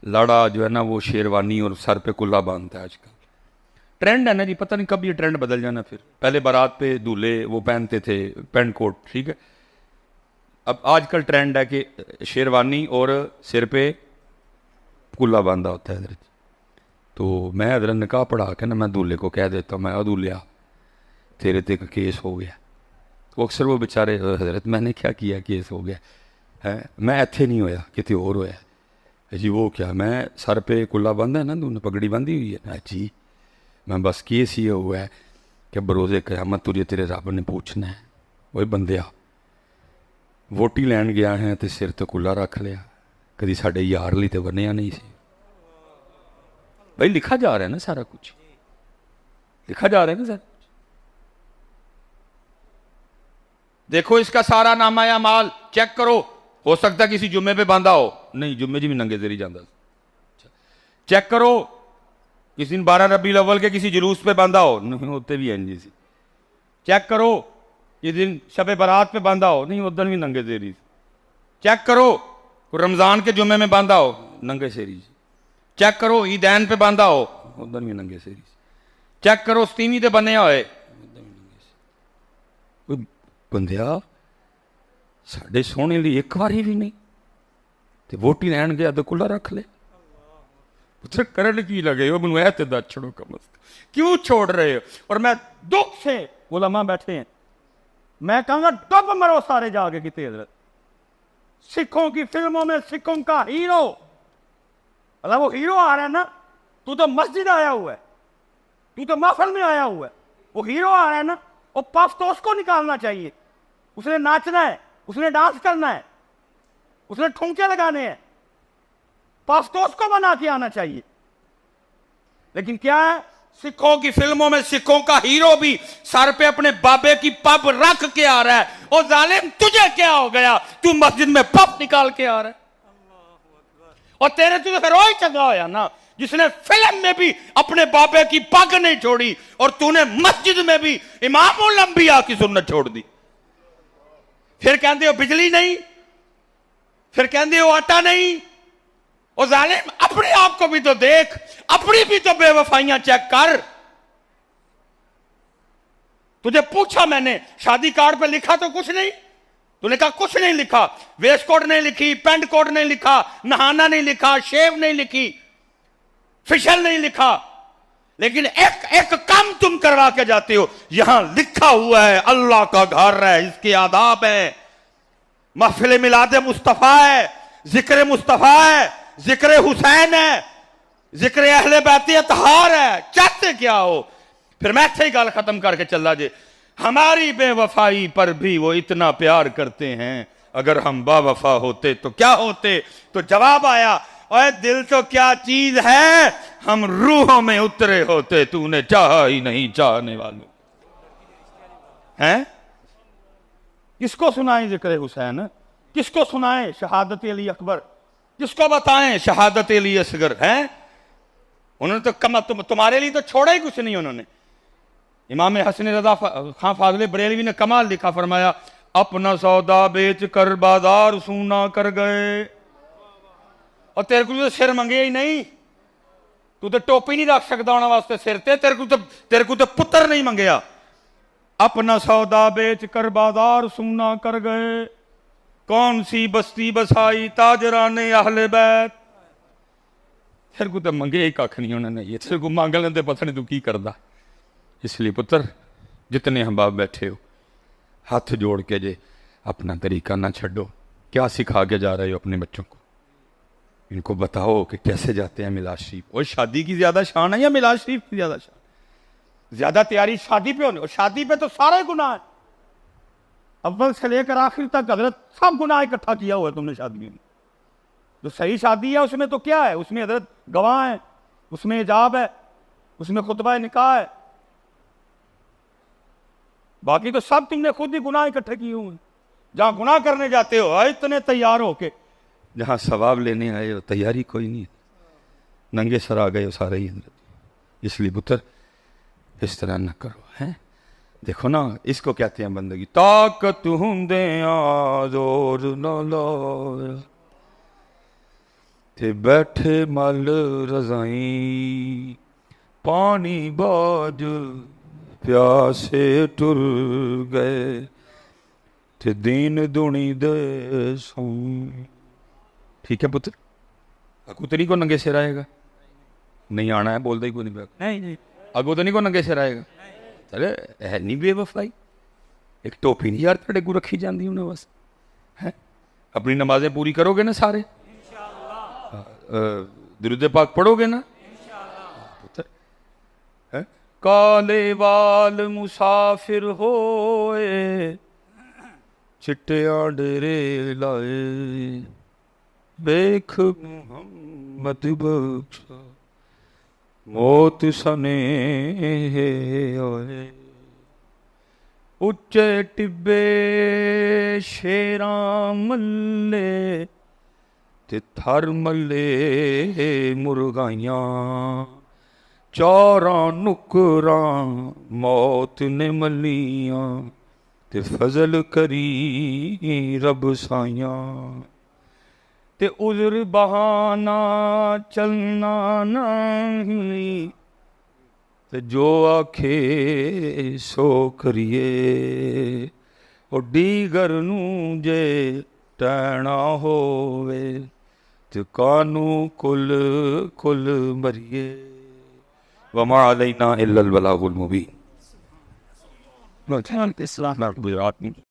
लाड़ा जो है ना वो शेरवानी और सर पे कुल्ला बांधता है। आजकल ट्रेंड है ना जी, पता नहीं कब ये ट्रेंड बदल जाना। फिर पहले बारात पे दूल्हे वो पहनते थे पैंट कोट, ठीक है। अब आजकल ट्रेंड है कि शेरवानी और सिर पे कुल्ला बांधा होता है हजरत। तो मैं हजरत निकाह पढ़ा के ना मैं दूल्हे को कह देता हूँ, मैं दूल्हा तेरे ते का केस हो गया। वो अक्सर वो बेचारे हजरत मैंने क्या किया केस हो गया है, मैं इत्थे नहीं होया कितने और होया जी। वो क्या, मैं सर पे कुल्ला बंदा है ना, तूने पगड़ी बंधी हुई है ना जी। मैं बस केस ये हुआ है कि बरोज़े क़यामत तुझे तेरे रब ने पूछना है, वही बंदिया वोटी लैन गया है तो सिर तो कुल्ला रख लिया, कभी साढ़े यार ली तो बनिया नहीं सी। भाई लिखा जा रहा है ना, सारा कुछ लिखा जा रहा है ना सर। देखो इसका सारा नामा या माल चेक करो, हो सकता है किसी जुम्मे पे बांधा हो, नहीं जुम्मे जी भी नंगे तेरी जाता। चेक करो किसी दिन 12 रबीउल अव्वल के किसी जुलूस पे बांधा हो, नहीं होते भी हैं जी। चेक करो किसी दिन शबे बारात पे बांधा हो, नहीं उधर भी नंगे तेरी। चेक करो रमजान के जुम्मे में बांधा हो, नंगे सेरी। चेक करो ईदैन पे बांधा हो, उधर भी नंगे सेरी। चेक करो स्तीमी ते बने होए, बंदिया साढ़े सोने लिए एक बारी भी नहीं, तो वोटी लैन गया तो कुल्ला रख ले। पुत्र करन की लगे हो, मैं ते दा छोड़ो कम अज कम, क्यों छोड़ रहे हो? और मैं दुख से उलमा बैठे हैं, मैं कहूंगा डब मरो सारे जाके कितने हजरत। सिखों की फिल्मों में सिखों का हीरो, मतलब वो हीरो आ रहा है ना, तू तो मस्जिद आया हुआ है, तू तो महफिल में आया हुआ है, वो हीरो आ रहा है ना, वो पफ तो उसको निकालना चाहिए, उसने नाचना है, उसने डांस करना है, उसने ठुमके लगाने हैं, पफ तो उसको बना के आना चाहिए। लेकिन क्या है, सिखों की फिल्मों में सिखों का हीरो भी सर पे अपने बाबे की पब रख के आ रहा है। और जालिम तुझे क्या हो गया, तू मस्जिद में पब निकाल के आ रहा है। और तेरे तो फिर वही चंगा होया ना जिसने फिल्म में भी अपने बाबे की पग नहीं छोड़ी, और तूने मस्जिद में भी इमामुल अंबिया की सुन्नत छोड़ दी। फिर कहते हो बिजली नहीं, फिर कहते हो आटा नहीं। और जालिम अपने आप को भी तो देख, अपनी भी तो बेवफाइयां चेक कर। तुझे पूछा मैंने शादी कार्ड पे लिखा तो कुछ नहीं, तूने कहा कुछ नहीं लिखा, वेस्ट कोट नहीं लिखी, पेंट कोट नहीं लिखा, नहाना नहीं लिखा, शेव नहीं लिखी, फेशियल नहीं लिखा। लेकिन एक एक काम तुम करवा के जाते हो। यहां लिखा हुआ है अल्लाह का घर है, इसके आदाब है, महफिल मिलाद मुस्तफा है, जिक्र मुस्तफा है, जिक्र हुसैन है, जिक्र अहले बैत अतहार है। चाहते क्या हो? फिर मैं थे गल खत्म करके चला जे, हमारी बेवफाई पर भी वो इतना प्यार करते हैं, अगर हम बावफा होते तो क्या होते? तो जवाब आया, ओए दिल तो क्या चीज है, हम रूहों में उतरे होते, तूने चाहा ही नहीं चाहने वालों। हैं? किसको सुनाए जिक्र हुसैन, किसको सुनाए शहादत अली अकबर, किसको बताएं शहादत अली असगर? हैं? उन्होंने तो तुम्हारे लिए तो छोड़ा ही कुछ नहीं। उन्होंने इमाम हसन रज़ा खां फाज़िल बरेलवी ने कमाल लिखा, फरमाया अपना सौदा बेच कर बाजार सूना कर गए। और तेरे को तो सिर मंगे ही नहीं, तू तो टोपी नहीं रख सकता उन्होंने वास्ते सिर ते, तेरे को तो पुत्र नहीं मंगया। अपना सौदा बेच कर बाजार सूना कर गए, कौन सी बस्ती बसाई ताजराने अहले बैत। तेरे को तो मंगे ही कख नहीं उन्होंने, ये तेरे को मांग लेंदे पता नहीं तू की करदा। इसलिए पुत्र जितने हम बाप बैठे हो, हाथ जोड़ के जे अपना तरीका ना छड्डो। क्या सिखा के जा रहे हो अपने बच्चों को? इनको बताओ कि कैसे जाते हैं मिलाद शरीफ। और शादी की ज्यादा शान है या मिलाद शरीफ की ज्यादा शान? ज्यादा तैयारी शादी पे होनी, और शादी पे तो सारे गुनाह है, अव्वल से लेकर आखिर तक हजरत सब गुनाह इकट्ठा किया हुआ है तुमने शादी में। जो सही शादी है उसमें तो क्या है, उसमें हजरत गवाह है, उसमें हिजाब है, उसमें खुतबा निकाह है, बाकी तो सब तुमने खुद ही गुनाह इकट्ठे किए हुए। जहां गुनाह करने जाते हो इतने तैयार होके, जहां सवाब लेने आए हो तैयारी कोई नहीं, नंगे सर आ गए हो सारे ही। इसलिए पुत्र इस तरह न करो, हैं? देखो ना, इसको कहते हैं बंदगी। ताकत हुंदे जोर न लाया, ते बैठे मल रजाई, पानी बाज प्यासे टुर गए, ते दीन दुनी दे सौ। ठीक है पुत्र, अकुतरी को नंगे सिर आएगा, नहीं आना है, बोलता ही कोई नहीं पाएगा। नहीं अगो तो नहीं को नंगे सिर आएगा। चले है नहीं बेवफाई, एक टोपी नहीं यार तेरे को रखी जाती उन्हें बस है। अपनी नमाजें पूरी करोगे ना सारे, दुरूद पाक पढ़ोगे ना पुत्र है। काले वाल मुसाफिर होए, चिट्टिया डेरे लाए, बेख मुहम्मद बख्शा, मौत सने आए। उच्चे टिब्बे शेरां मल्ले, ते थर मल्ले मुर्गाइयां, चारां नुकरां मौत ने मलियां, ते फजल करी रब साइयां, ते उज़र बहाना चलना नहीं, ते जो आखे सो करिए, ओ डीगर नू जे टैना होवे, ते कानू कुल कुल मरिए। वमा अलैना इल्लल बलागुल मुबीन। गुजरात में